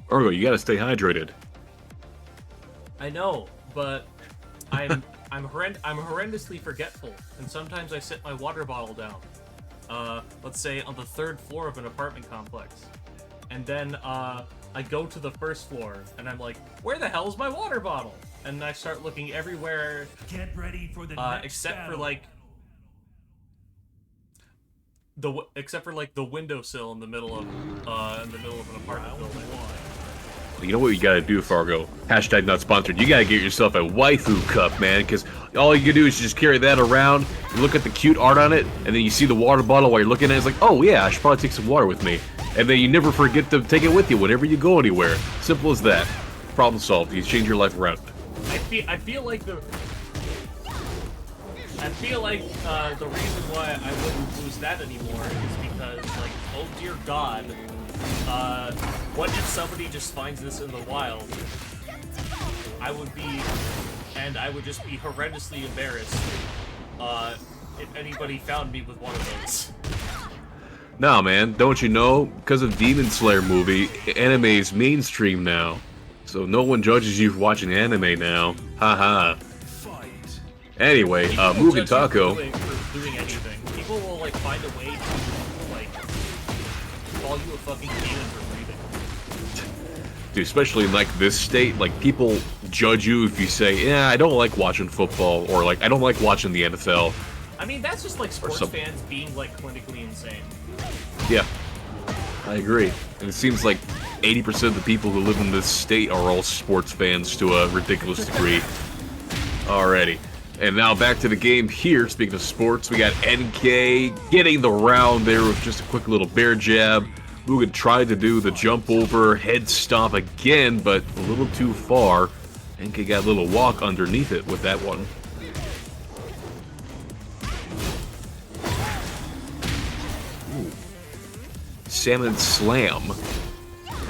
Argo, you gotta stay hydrated. I know, but I'm horrendously forgetful, and sometimes I set my water bottle down. Let's say on the 3rd floor of an apartment complex, and then I go to the 1st floor, and I'm like, where the hell is my water bottle? And I start looking everywhere. Get ready for the next except battle. for like the windowsill in the middle of an apartment building. You know what you gotta do, Fargo? Hashtag not sponsored. You gotta get yourself a waifu cup, man, because all you can do is just carry that around, you look at the cute art on it, and then you see the water bottle while you're looking at it, it's like, oh yeah, I should probably take some water with me. And then you never forget to take it with you whenever you go anywhere. Simple as that. Problem solved. You change your life around. I feel like the reason why I wouldn't lose that anymore is because, like, oh dear God, what if somebody just finds this in the wild? I would just be horrendously embarrassed if anybody found me with one of those. Nah, man, don't you know? Because of Demon Slayer movie, anime is mainstream now. So no one judges you for watching anime now. Haha. Fight. Anyway, People will Mugen judge you Taco. for doing anything. People will like find a way to like call you a fucking demon for breathing. Dude, especially in like this state, like people judge you if you say, "Yeah, I don't like watching football," or like, "I don't like watching the NFL." I mean, that's just like sports some- fans being like clinically insane. Yeah, I agree. And it seems like 80% of the people who live in this state are all sports fans to a ridiculous degree. Alrighty. And now back to the game here. Speaking of sports, we got NK getting the round there with just a quick little bear jab. Mugen tried to do the jump over, head stomp again, but a little too far. NK got a little walk underneath it with that one. Ooh. Salmon slam.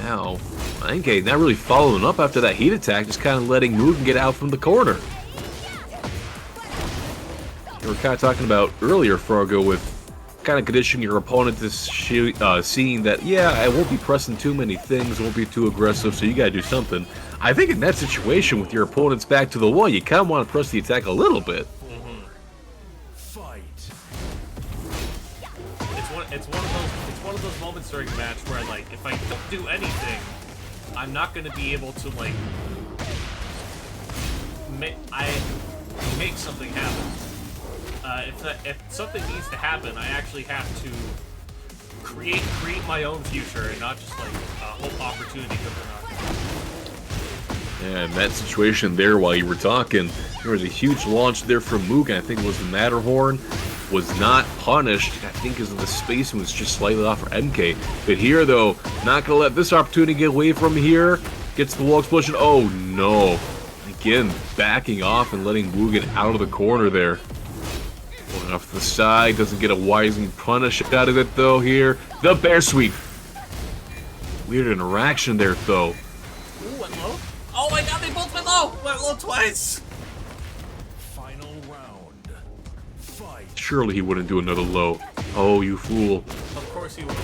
Now, NK not really following up after that heat attack, just kind of letting Mugen get out from the corner. We were kind of talking about earlier, Fargo, with kind of conditioning your opponent to seeing that, yeah, I won't be pressing too many things, won't be too aggressive, so you gotta do something. I think in that situation with your opponent's back to the wall, you kind of want to press the attack a little bit. Fight. It's one of those moments during a match where like if I don't do anything, I'm not gonna be able to like make something happen. If something needs to happen, I actually have to create my own future and not just like hope opportunity comes around. Yeah, in that situation there, while you were talking, there was a huge launch there from Mugen. I think it was the Matterhorn. Was not punished, I think, because of the space and was just slightly off for MK. But here, though, not going to let this opportunity get away from here. Gets the wall explosion. Oh, no. Again, backing off and letting Mugen out of the corner there. Going off to the side. Doesn't get a wisely punish out of it, though, here. The bear sweep. Weird interaction there, though. Ooh, went low. Oh my god, they both went low! Went low twice! Final round. Fight. Surely he wouldn't do another low. Oh, you fool. Of course he will.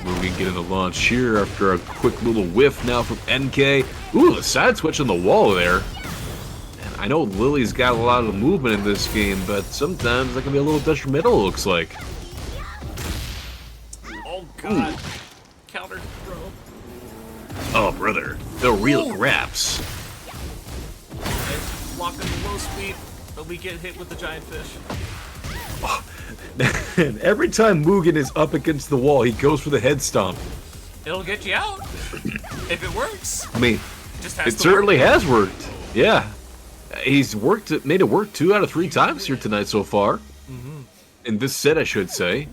Mugen getting the launch here after a quick little whiff now from NK. Ooh, the side switch on the wall there. And I know Lily's got a lot of movement in this game, but sometimes that can be a little detrimental, it looks like. Oh god. Ooh. Counter throw. Oh, brother. The real graps. Blocking the low speed, but we get hit with the giant fish. Oh. And every time Mugen is up against the wall, he goes for the head stomp. It'll get you out. If it works. I mean, just has it certainly has worked. Yeah. He's made it work 2 out of 3 times here tonight so far. Mm-hmm. In this set, I should say.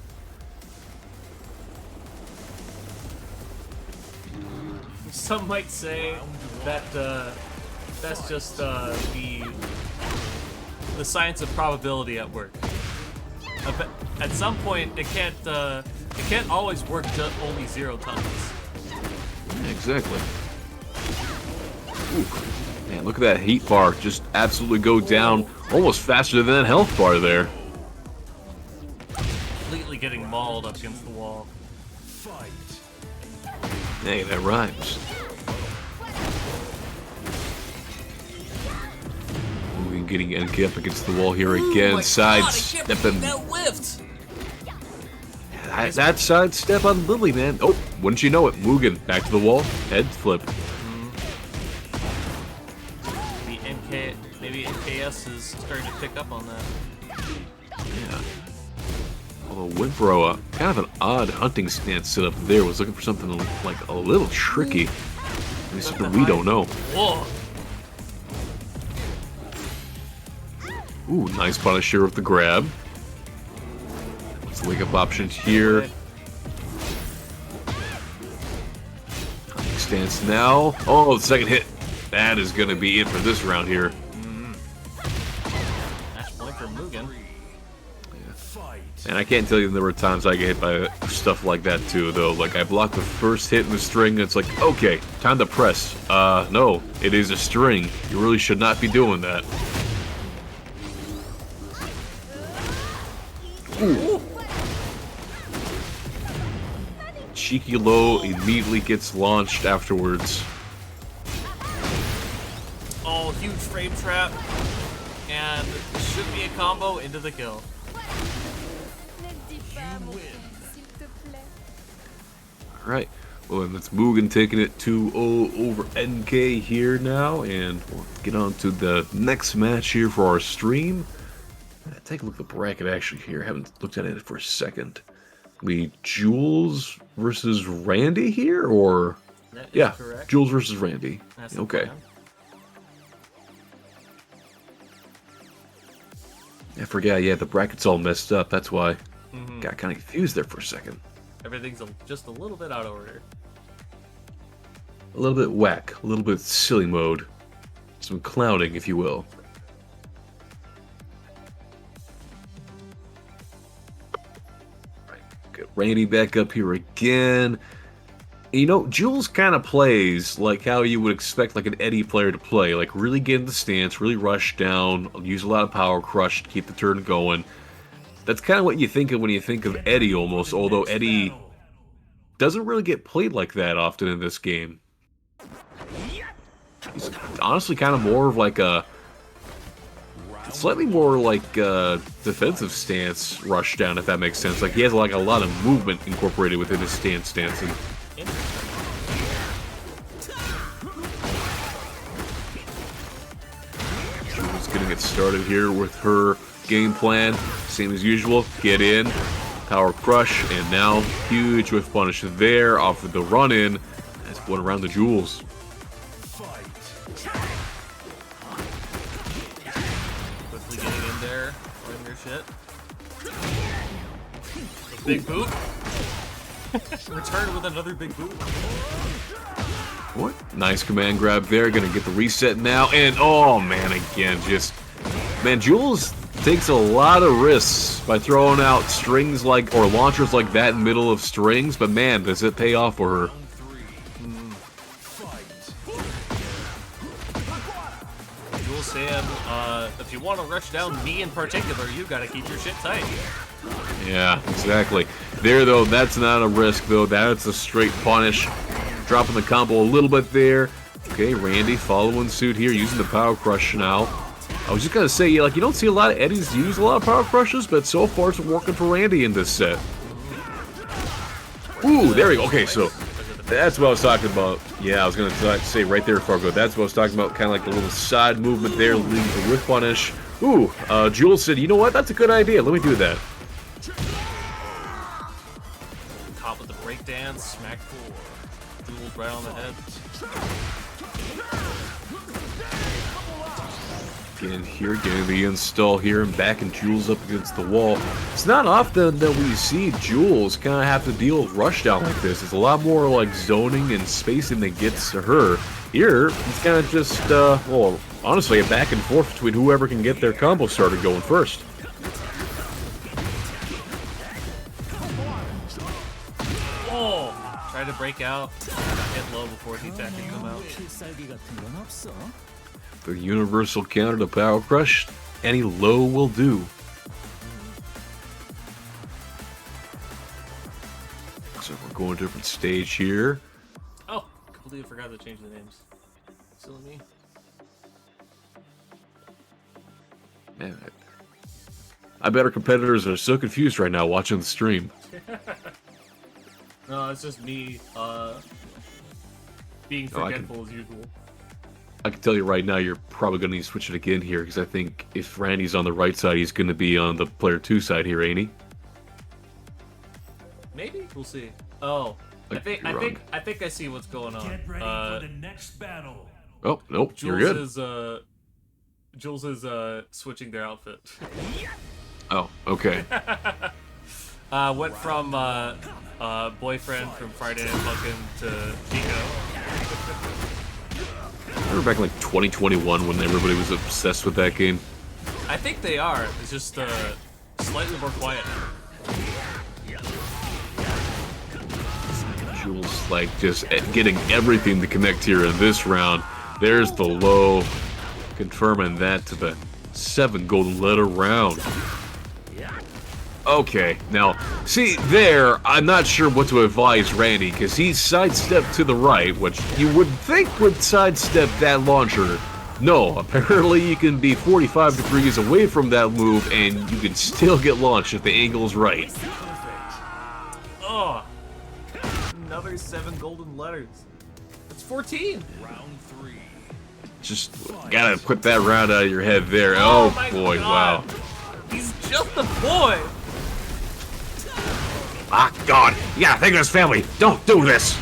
Some might say that that's just the science of probability at work. At some point, it can't always work just only 0 times. Exactly. Ooh. Man, look at that heat bar just absolutely go down almost faster than that health bar there. Completely getting mauled up against the wall. Fight. Hey, that rhymes. Moving, getting NK up against the wall here again. Sidestepping. That whiffed. That sidestep on Lily, man. Oh, wouldn't you know it? Mugen back to the wall. Head flip. Maybe NKS is starting to pick up on that. Yeah. Although Winbro, kind of an odd hunting stance set up there, was looking for something like a little tricky. At least we don't know. Whoa. Ooh, nice punish here with the grab. Let's wake up options here. Hunting stance now. Oh, the second hit. That is going to be it for this round here. Match point for Mugen. And I can't tell you the number of times I get hit by stuff like that too, though. Like, I block the first hit in the string, and it's like, okay, time to press. No, it is a string. You really should not be doing that. Ooh. Cheeky low immediately gets launched afterwards. Oh, huge frame trap. And should be a combo into the kill. Alright, well then it's Mugen taking it 2-0 over NK here now, and we'll get on to the next match here for our stream. Take a look at the bracket actually here, haven't looked at it for a second. We Jules versus Randy here, or? That is yeah, correct. Jules versus Randy. That's the Okay. plan. I forget, yeah, the bracket's all messed up, that's why. Mhm. Got kind of confused there for a second. Everything's just a little bit out of order. A little bit whack, a little bit silly mode. Some clowning, if you will. Right, get Randy back up here again. You know, Jules kind of plays like how you would expect like an Eddie player to play. Like really get in the stance, really rush down, use a lot of power crush to keep the turn going. That's kind of what you think of when you think of Eddie almost, although Eddie doesn't really get played like that often in this game. He's honestly kind of more of like a slightly more like a defensive stance Rushdown, if that makes sense. Like he has like a lot of movement incorporated within his stancing. Jules getting it started here with her game plan. Same as usual. Get in, power crush, and now huge whiff punish there off of the run in. That's one around the Jules. Quickly getting in there, running your shit. A big boot. Return with another big boot. What? Nice command grab there. Gonna get the reset now. And oh man, again, just man, Jules takes a lot of risks by throwing out strings like or launchers like that in the middle of strings, but man, does it pay off for her. Jules saying, if you want to rush down me in particular, you gotta keep your shit tight. Yeah, exactly. There though, that's not a risk though. That's a straight punish. Dropping the combo a little bit there. Okay, Randy following suit here, using the power crush now. I was just gonna say, like, you don't see a lot of Eddies use a lot of power crushes, but so far it's working for Randy in this set. Ooh, there we go. Okay, so that's what I was talking about. Yeah, I was gonna say right there, Fargo. That's what I was talking about. Kind of like the little side movement there, leading to whiff punish. Ooh, Jules said, you know what? That's a good idea. Let me do that. Caught with the breakdance, smack four. Jules right on the head. Again, here, getting the install here and backing Jules up against the wall. It's not often that we see Jules kind of have to deal with Rushdown like this. It's a lot more like zoning and spacing that gets to her. Here, it's kind of just, well, honestly, a back and forth between whoever can get their combo started going first. Oh! Tried to break out. Hit low before he attacking them out. The universal counter to power crush, any low will do. So we're going to a different stage here. Oh! Completely forgot to change the names. Silly me. Man, I bet our competitors are so confused right now watching the stream. No, it's just me, being forgetful as usual. I can tell you right now, you're probably going to need to switch it again here, because I think if Randy's on the right side, he's going to be on the player 2 side here, ain't he? Maybe? We'll see. Oh. I think I see what's going on. Get ready for the next battle. Oh, nope, you're good. Jules is switching their outfit. Oh, okay. Went from boyfriend from Friday Night Funkin' to Chico. I remember back in like 2021 when everybody was obsessed with that game. I think they are. It's just slightly more quiet. Jules like just getting everything to connect here in this round. There's the low, confirming that to the 7 golden letter round. Okay, now, see, there, I'm not sure what to advise Randy, because he's sidestepped to the right, which you would think would sidestep that launcher. No, apparently you can be 45 degrees away from that move, and you can still get launched if the angle is right. Oh, another 7 golden letters. That's 14. Round 3. Just gotta put that round out of your head there. Oh my boy, God. wow. He's just a boy. Ah, God. Yeah, think of his family. Don't do this.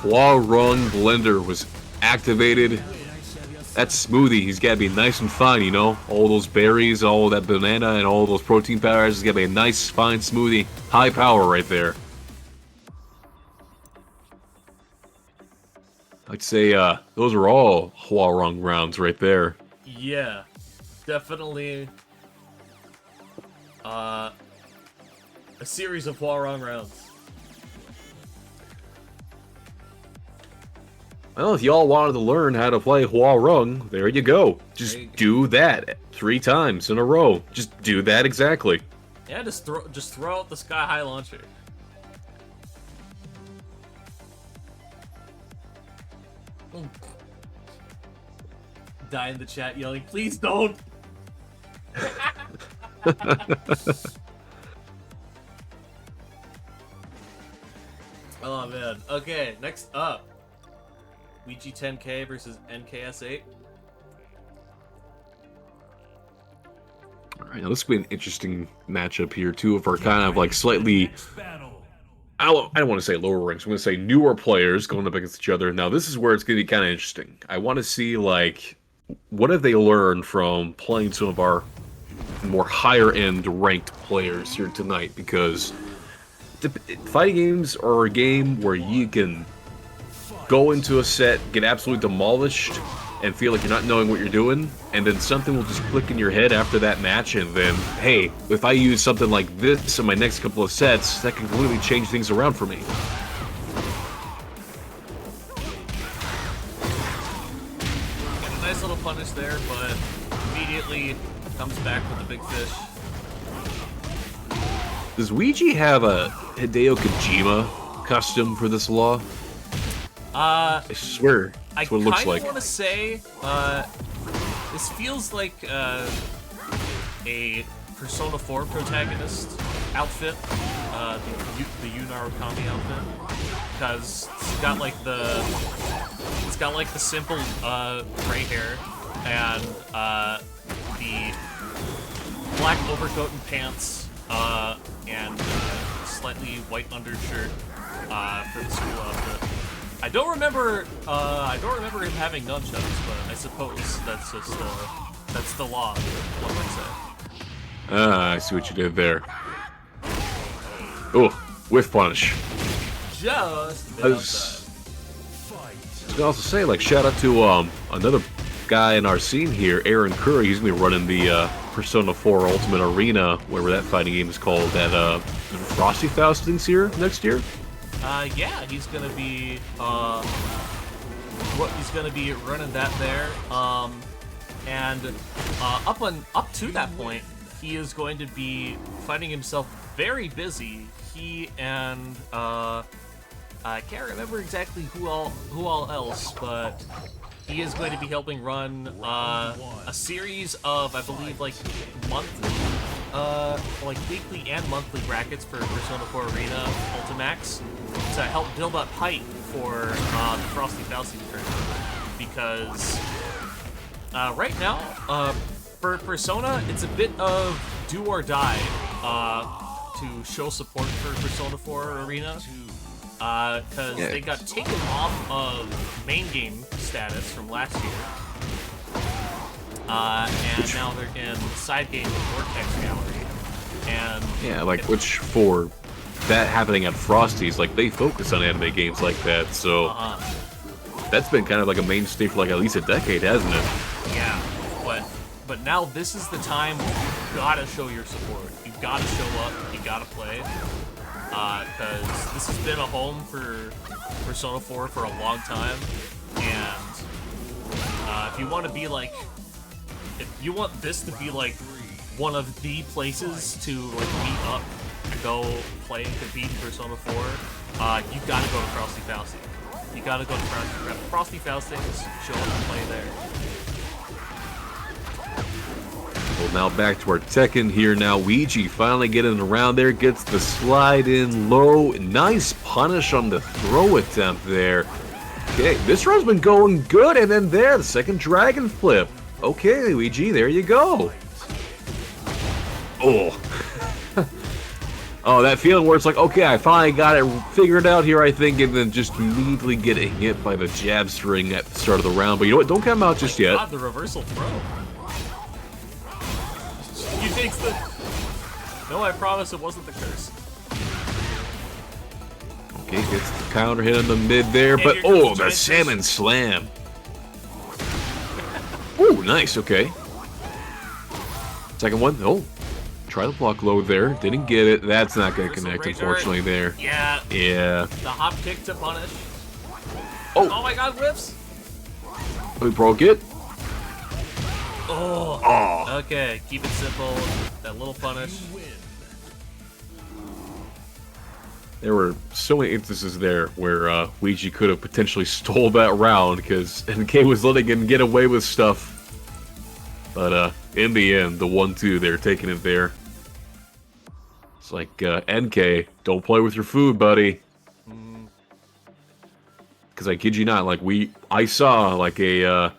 Huarong Blender was activated. That smoothie, he's gotta be nice and fine, you know? All those berries, all that banana, and all those protein powders, it's gotta be a nice, fine smoothie. High power right there. I'd say, those are all Huarong rounds right there. Yeah, definitely a series of Huarong rounds. Well, if y'all wanted to learn how to play Huarong, there you go. Just do that 3 times in a row. Just do that exactly. Yeah, just throw out the sky high launcher. Die in the chat yelling, please don't. Oh man. Okay, next up. Ouija 10K versus NKS8. Alright, now this will be an interesting matchup here. Two of our kind of like slightly, Next battle. I don't want to say lower ranks, I'm going to say newer players going up against each other. Now this is where it's going to be kind of interesting. I want to see like, what have they learned from playing some of our more higher end ranked players here tonight? Because fighting games are a game where you can go into a set, get absolutely demolished, and feel like you're not knowing what you're doing, and then something will just click in your head after that match, and then, hey, if I use something like this in my next couple of sets, that can completely change things around for me. Got a nice little punish there, but immediately comes back with a big fish. Does Ouija have a Hideo Kojima custom for this law? I swear, that's what it looks like. I kind of want to say, this feels like a Persona 4 protagonist outfit, the Yunar Kami outfit, because it's got like the simple gray hair and the black overcoat and pants, and slightly white undershirt for the school outfit. I don't remember him having nunchucks, but I suppose that's just that's the law. What would say? Ah, I see what you did there. Oh, whiff punish. Just I was gonna also say, like, shout out to another guy in our scene here, Aaron Curry. He's gonna be running the Persona 4 Ultimate Arena, whatever that fighting game is called. That Frosty Faust thing's here next year. Yeah, he's gonna be running that there. And up to that point, he is going to be finding himself very busy. He and I can't remember exactly who all else, but he is going to be helping run a series of, I believe, like weekly and monthly brackets for Persona 4 Arena Ultimax to help build up hype for the Frosty Fausty tournament. Because right now, for Persona, it's a bit of do or die to show support for Persona 4 Arena. Because they got taken off of main game status from last year. And now they're in side game Vortex Gallery. And yeah, like, which for that happening at Frosty's, like, they focus on anime games like that, so that's been kind of like a mainstay for like at least a decade, hasn't it? Yeah, but now this is the time you gotta show your support. You gotta show up, you gotta play. Because this has been a home for Persona 4 for a long time, and If you want to be like, if you want this to be like one of the places to like meet up and go play and compete in Persona 4, you gotta go to Frosty Fausty. You gotta go to Frosty Fausty and show up and play there. Well, now back to our Tekken here. Now Ouija finally getting around there, gets the slide in low. Nice punish on the throw attempt there. Okay, this run's been going good, and then there, the second dragon flip. Okay, Ouija, there you go. Oh. Oh, that feeling where it's like, okay, I finally got it figured out here, I think, and then just immediately getting hit by the jab string at the start of the round. But you know what? Don't come out just yet. God, the reversal throw. You jinxed it. No, I promise it wasn't the curse. Okay, gets the counter hit in the mid there, but oh, the salmon slam. Ooh, nice, okay. Second one, oh. Try to block low there, didn't get it. That's not going to connect, unfortunately, there. Yeah. Yeah. The hop kick to punish. Oh. Oh my god, whiffs. We broke it. Oh. Oh. Okay, keep it simple. That little punish. There were so many instances there where Ouija could have potentially stole that round because NK was letting him get away with stuff. But in the end, the 1-2, they're taking it there. It's like, NK, don't play with your food, buddy. Because I kid you not, like I saw like a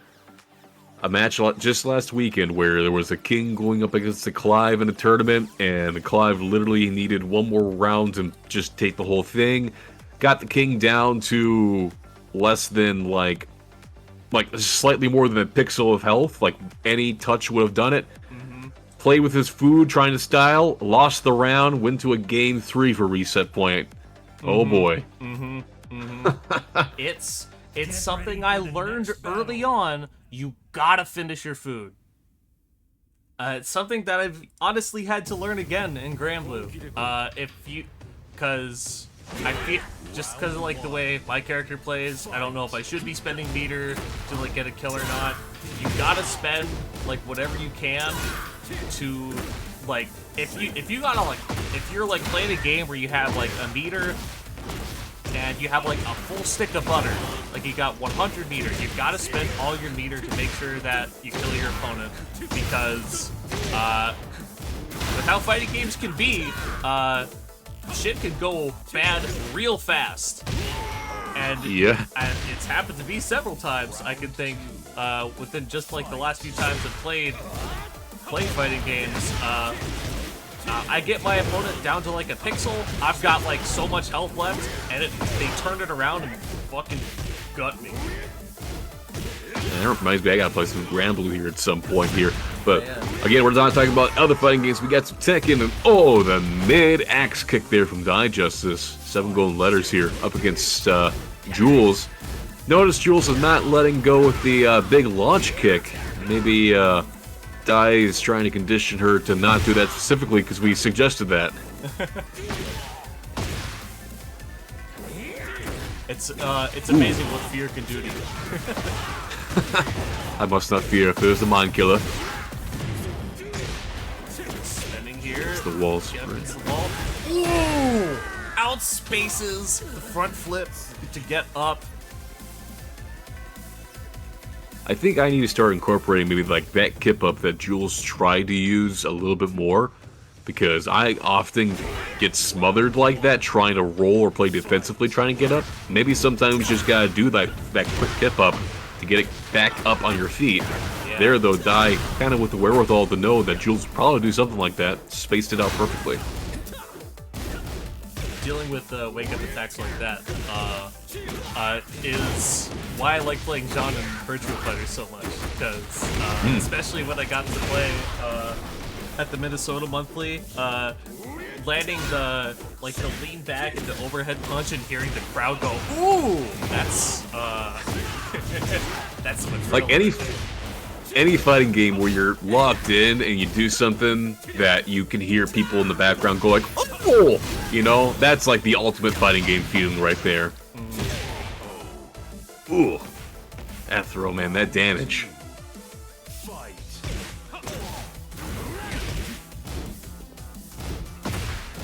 match just last weekend where there was a King going up against a Clive in a tournament, and the Clive literally needed one more round to just take the whole thing. Got the King down to less than like slightly more than a pixel of health. Like any touch would have done it. Played with his food, trying to style, lost the round, went to a game 3 for reset point. Oh boy. It's something I learned early on. You gotta finish your food. It's something that I've honestly had to learn again in Granblue. Because I feel, just because of like the way my character plays, I don't know if I should be spending meter to like get a kill or not. You gotta spend like whatever you can to like if you're like playing a game where you have like a meter and you have like a full stick of butter, like you got 100 meter, you've got to spend all your meter to make sure that you kill your opponent, because with how fighting games can be, shit can go bad real fast. And yeah, and it's happened to me several times. I can think within just like the last few times I've played fighting games. I get my opponent down to like a pixel. I've got like so much health left, and they turn it around and fucking gut me. That reminds me, I gotta play some Granblue here at some point here. But again, we're not talking about other fighting games. We got some Tekken, and oh, the mid-axe kick there from Die Justice. 7 golden letters here up against Jules. Notice Jules is not letting go with the big launch kick. Maybe Die is trying to condition her to not do that specifically because we suggested that. It's amazing what fear can do to you. I must not fear if there's a mind killer. Spinning here. It's the walls. Yep, it's the wall. Ooh! Outspaces the front flip to get up. I think I need to start incorporating maybe like that kip up that Jules tried to use a little bit more, because I often get smothered like that trying to roll or play defensively trying to get up. Maybe sometimes you just gotta do that quick kip up to get it back up on your feet. Yeah. There though, Die kind of with the wherewithal to know that Jules would probably do something like that, spaced it out perfectly. Dealing with wake-up attacks like that is why I like playing John and Virtua Fighter so much, because especially when I got to play at the Minnesota Monthly, landing the lean back and the overhead punch and hearing the crowd go, ooh, that's that's much like any fighting game where you're locked in and you do something that you can hear people in the background go like, oh, you know, that's like the ultimate fighting game feeling right there. Ooh, That throw, man, that damage. Fight.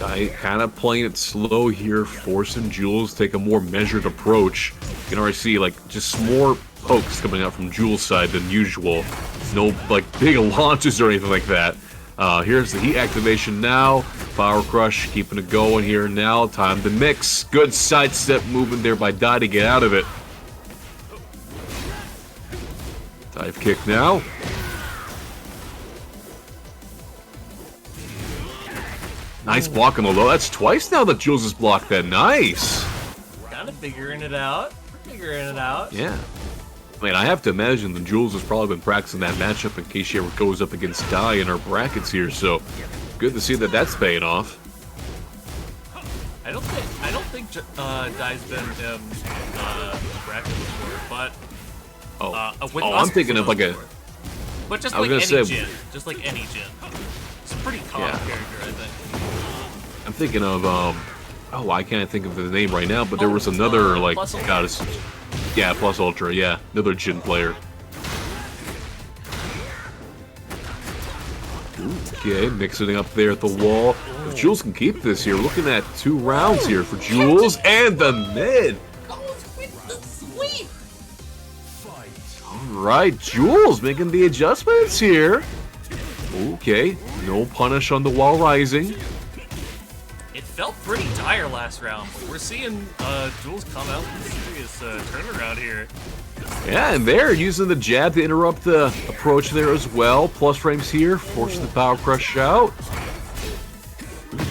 I kind of playing it slow here, forcing Jules to take a more measured approach. You can already see, like, just more pokes coming out from Jules' side than usual. No, like, big launches or anything like that. Here's the heat activation now. Power Crush, keeping it going here now. Time to mix. Good sidestep movement there by Dai to get out of it. Dive kick now. Nice blocking, although that's twice now that Jules has blocked that. Nice. Kind of figuring it out. Figuring it out. Yeah. I mean, I have to imagine that Jules has probably been practicing that matchup in case she ever goes up against Dai in our brackets here, so good to see that that's paying off. I don't think Dai's been in a bracket before, but with us I'm thinking of like a. But just I was like gonna any say- Jin, just like any Jin. It's a pretty common Yeah. character, I think. I'm thinking of oh, I can't think of the name right now, but there was another like Plus Ultra. goddess. Yeah, Plus Ultra. Yeah, another Jin player. Okay, mixing it up there at the wall. If Jules can keep this here, we're looking at 2 rounds here for Jules and the mid. All right, Jules making the adjustments here. Okay, no punish on the wall rising. It felt pretty dire last round, but we're seeing Jules come out with a serious turnaround here. Yeah, and they're using the jab to interrupt the approach there as well. Plus frames here, forcing the power crush out.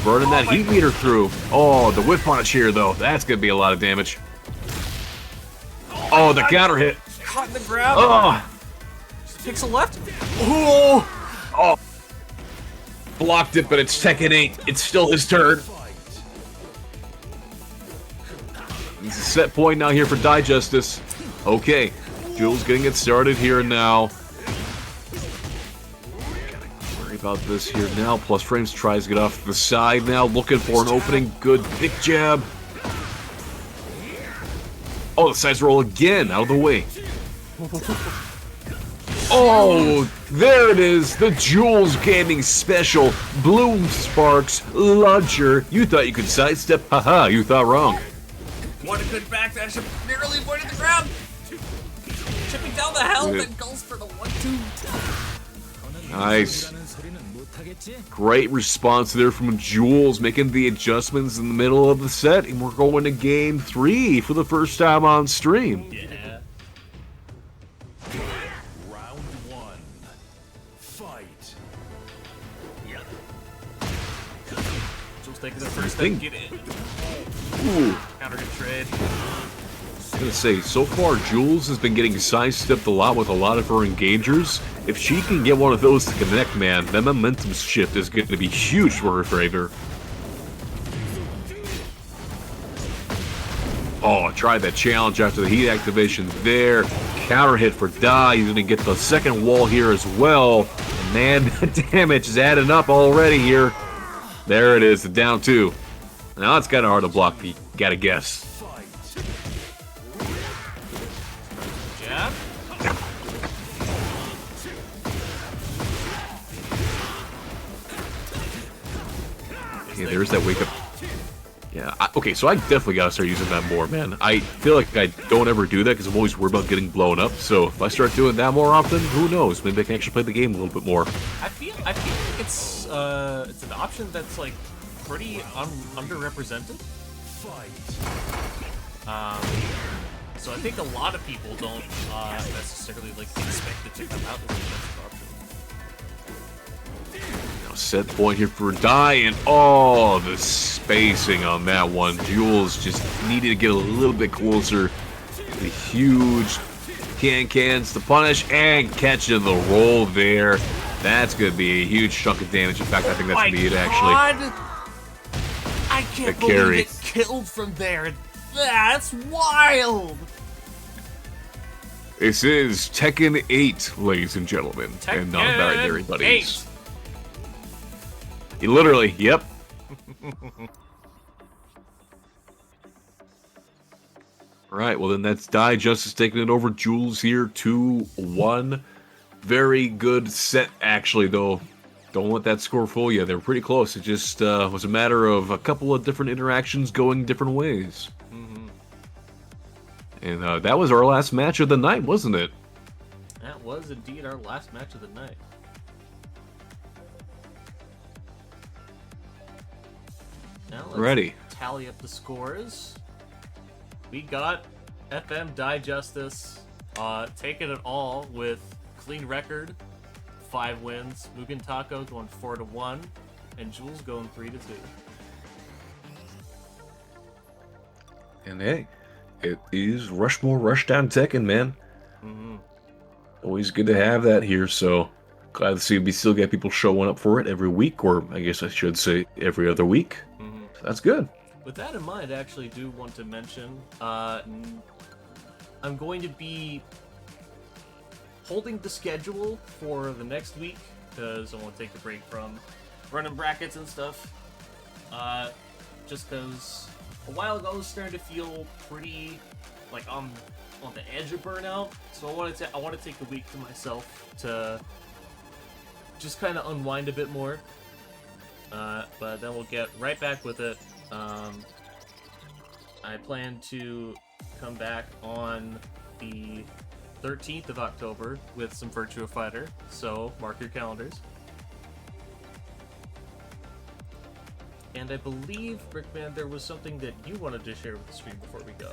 Burning that heat meter through. Oh, the whip punish here, though. That's going to be a lot of damage. Oh, the counter hit. Caught in the grab. Oh, Pixel left. oh. Blocked it, but it's Tekken 8. It's still his turn. It's a set point now here for Digestus. Okay, Jules getting it started here now. Gotta worry about this here now. Plus frames tries to get off the side now, looking for an opening. Good big jab. Oh, the sides roll again, out of the way. Oh, there it is, the Jules Gaming Special. Bloom Sparks Launcher. You thought you could sidestep? Haha, you thought wrong. What a good backdash, narrowly avoided the grab. Chipping down the helm and goes for the 1-2. Nice. Great response there from Jules, making the adjustments in the middle of the set, and we're going to game 3 for the first time on stream. Yeah. Round 1. Fight. Jules taking the first think- step, get in. Ooh. Counter hit trade. I was gonna say, so far Jules has been getting sidestepped a lot with a lot of her engagers. If she can get one of those to connect, man, that momentum shift is going to be huge for her favor. Oh, tried that challenge after the heat activation there. Counter hit for Dai. He's going to get the second wall here as well. And man, the damage is adding up already here. There it is, the down 2. Now it's kind of hard to block, you gotta guess. Jab. Okay, there's that wake up. Yeah, okay, so I definitely gotta start using that more, man. I feel like I don't ever do that because I'm always worried about getting blown up. So if I start doing that more often, who knows? Maybe I can actually play the game a little bit more. I feel like it's an option that's like pretty underrepresented. So I think a lot of people don't necessarily like expect it to come out as a defensive option. Now set point here for Dai, and oh, the spacing on that one. Jules just needed to get a little bit closer. The huge cans to punish and catching the roll there. That's going to be a huge chunk of damage. In fact, I think that's going to be it, actually. I can't The carry. believe it killed from there. That's wild. This is Tekken 8, ladies and gentlemen, and non-binary buddies. Literally, yep. All right, well then that's Die Justice taking it over. Jules here, 2-1. Very good set, actually, though. Don't let that score fool you. They were pretty close. It just was a matter of a couple of different interactions going different ways. Mm-hmm. And that was our last match of the night, wasn't it? That was indeed our last match of the night. Now let's Ready. tally up the scores. We got FM Die Justice taking it all with clean record, 5 wins. Mugen Taco going 4-1, and Jules going 3-2. And hey, it is Rushmore Rushdown Tekken, man. Mm-hmm. Always good to have that here, so glad to see we still get people showing up for it every week, or I guess I should say every other week. Mm-hmm. So that's good. With that in mind, I actually do want to mention I'm going to be holding the schedule for the next week because I want to take a break from running brackets and stuff. Just because a while ago I was starting to feel pretty like I'm on the edge of burnout, so I want to take a week for myself to just kind of unwind a bit more. But then we'll get right back with it. I plan to come back on the 13th of October with some Virtua Fighter, so mark your calendars. And I believe, Brickman, there was something that you wanted to share with the stream before we go.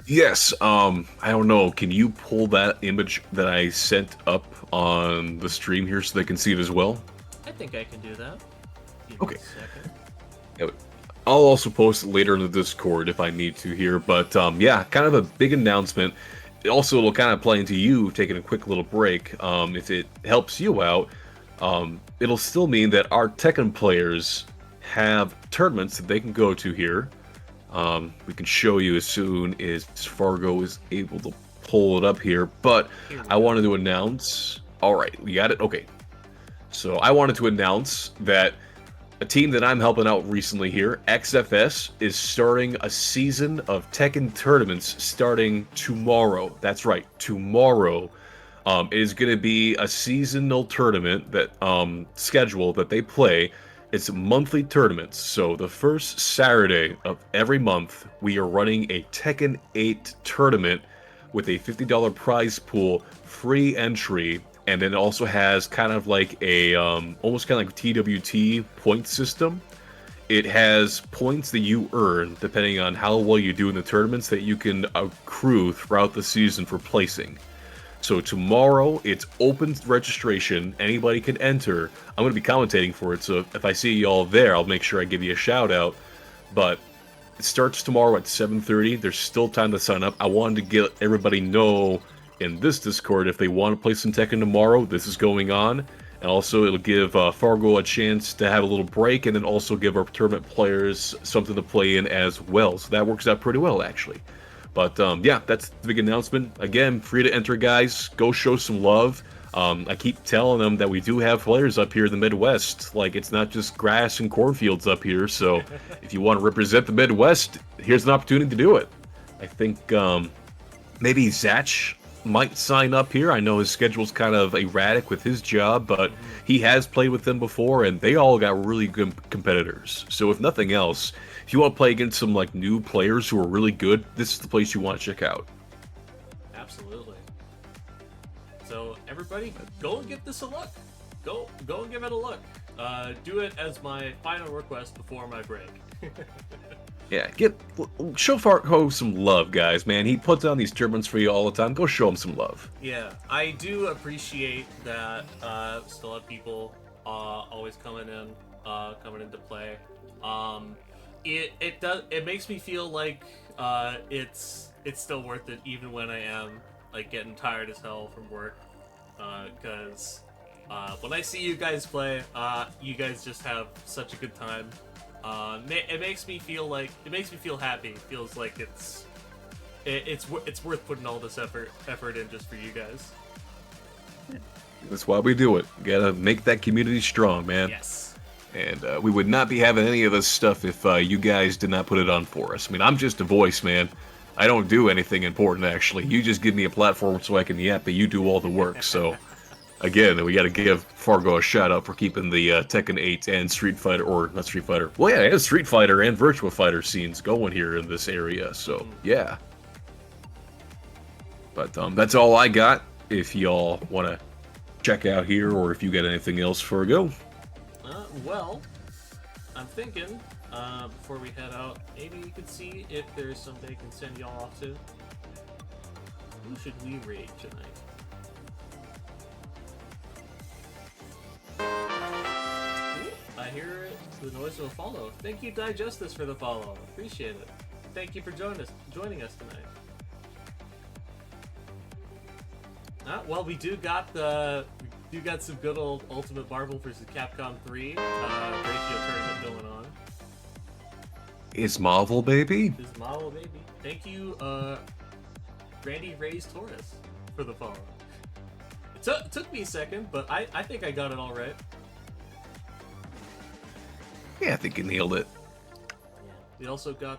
Yes, I don't know. Can you pull that image that I sent up on the stream here so they can see it as well? I think I can do that. Give Okay. me a second. I'll also post it later in the Discord if I need to here, but yeah, kind of a big announcement. Also, it'll kind of play into you taking a quick little break. If it helps you out, it'll still mean that our Tekken players have tournaments that they can go to here. We can show you as soon as Fargo is able to pull it up here, but I wanted to announce... Alright, we got it? Okay. So I wanted to announce that a team that I'm helping out recently here, XFS, is starting a season of Tekken tournaments starting tomorrow. That's right, tomorrow. It is going to be a seasonal tournament that schedule that they play. It's monthly tournaments. So the first Saturday of every month, we are running a Tekken 8 tournament with a $50 prize pool, free entry, and then it also has kind of like a almost kind of like TWT point system. It has points that you earn depending on how well you do in the tournaments that you can accrue throughout the season for placing. So tomorrow, it's open registration. Anybody can enter. I'm going to be commentating for it, so if I see you all there, I'll make sure I give you a shout out. But it starts tomorrow at 7:30. There's still time to sign up. I wanted to get everybody know in this Discord if they want to play some Tekken tomorrow, this is going on. And also, it'll give Fargo a chance to have a little break, and then also give our tournament players something to play in as well. So that works out pretty well, actually. But yeah, that's the big announcement. Again, free to enter, guys. Go show some love. I keep telling them that we do have players up here in the Midwest. Like, it's not just grass and cornfields up here. So if you want to represent the Midwest, here's an opportunity to do it. I think maybe Zach might sign up here. I know his schedule's kind of erratic with his job, but he has played with them before, and they all got really good competitors. So if nothing else, if you want to play against some like new players who are really good, this is the place you want to check out. Absolutely. So everybody, go and give this a look. Go and give it a look. Do it as my final request before my break. Yeah, show Fargo some love, guys, man. He puts on these tournaments for you all the time. Go show him some love. Yeah, I do appreciate that still have people always coming into play. It makes me feel like it's still worth it even when I am like getting tired as hell from work. Because when I see you guys play, you guys just have such a good time. It makes me feel happy. It feels like it's worth putting all this effort in just for you guys. That's why we do it. Gotta make that community strong, man. Yes. And we would not be having any of this stuff if you guys did not put it on for us. I mean, I'm just a voice, man. I don't do anything important, actually. You just give me a platform so I can yap, but you do all the work, so... Again, we gotta give Fargo a shout-out for keeping the Tekken 8 and Street Fighter, or not Street Fighter, well, yeah, and Street Fighter and Virtua Fighter scenes going here in this area, so, yeah. But, that's all I got. If y'all want to check out here, or if you got anything else for a go. Well, I'm thinking, before we head out, maybe you could see if there's something I can send y'all off to. Who should we raid tonight? I hear the noise of a follow. Thank you, Digestus, for the follow. Appreciate it. Thank you for joining us tonight. Well, we do got some good old Ultimate Marvel vs. Capcom 3 ratio tournament going on. Is Marvel, baby? Is Marvel, baby. Thank you, Randy Reyes Torres, for the follow. It took me a second, but I think I got it all right. Yeah, I think you nailed it. Yeah. We also got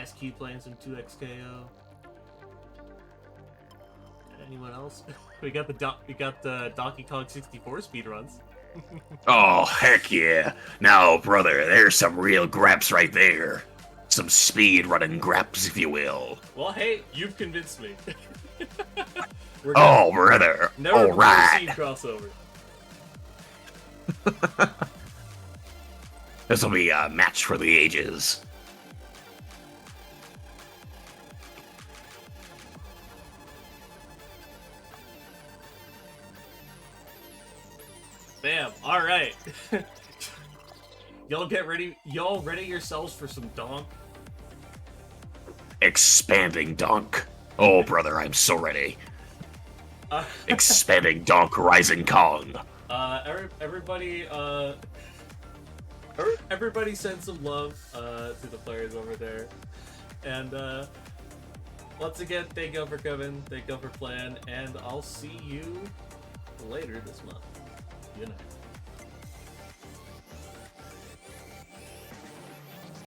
SQ playing some 2XKO. Anyone else? we got the Donkey Kong 64 speedruns. Oh, heck yeah. Now, brother, there's some real graps right there. Some speed running graps, if you will. Well, hey, you've convinced me. Oh, brother. Never All right. seen crossover. This will be a match for the ages. Bam. All right. Y'all get ready. Y'all ready yourselves for some donk? Expanding donk. Oh, brother, I'm so ready. Expanding donk rising Kong. Everybody send some love to the players over there. And once again, thank y'all for coming, thank y'all for playing, and I'll see you later this month. Good night.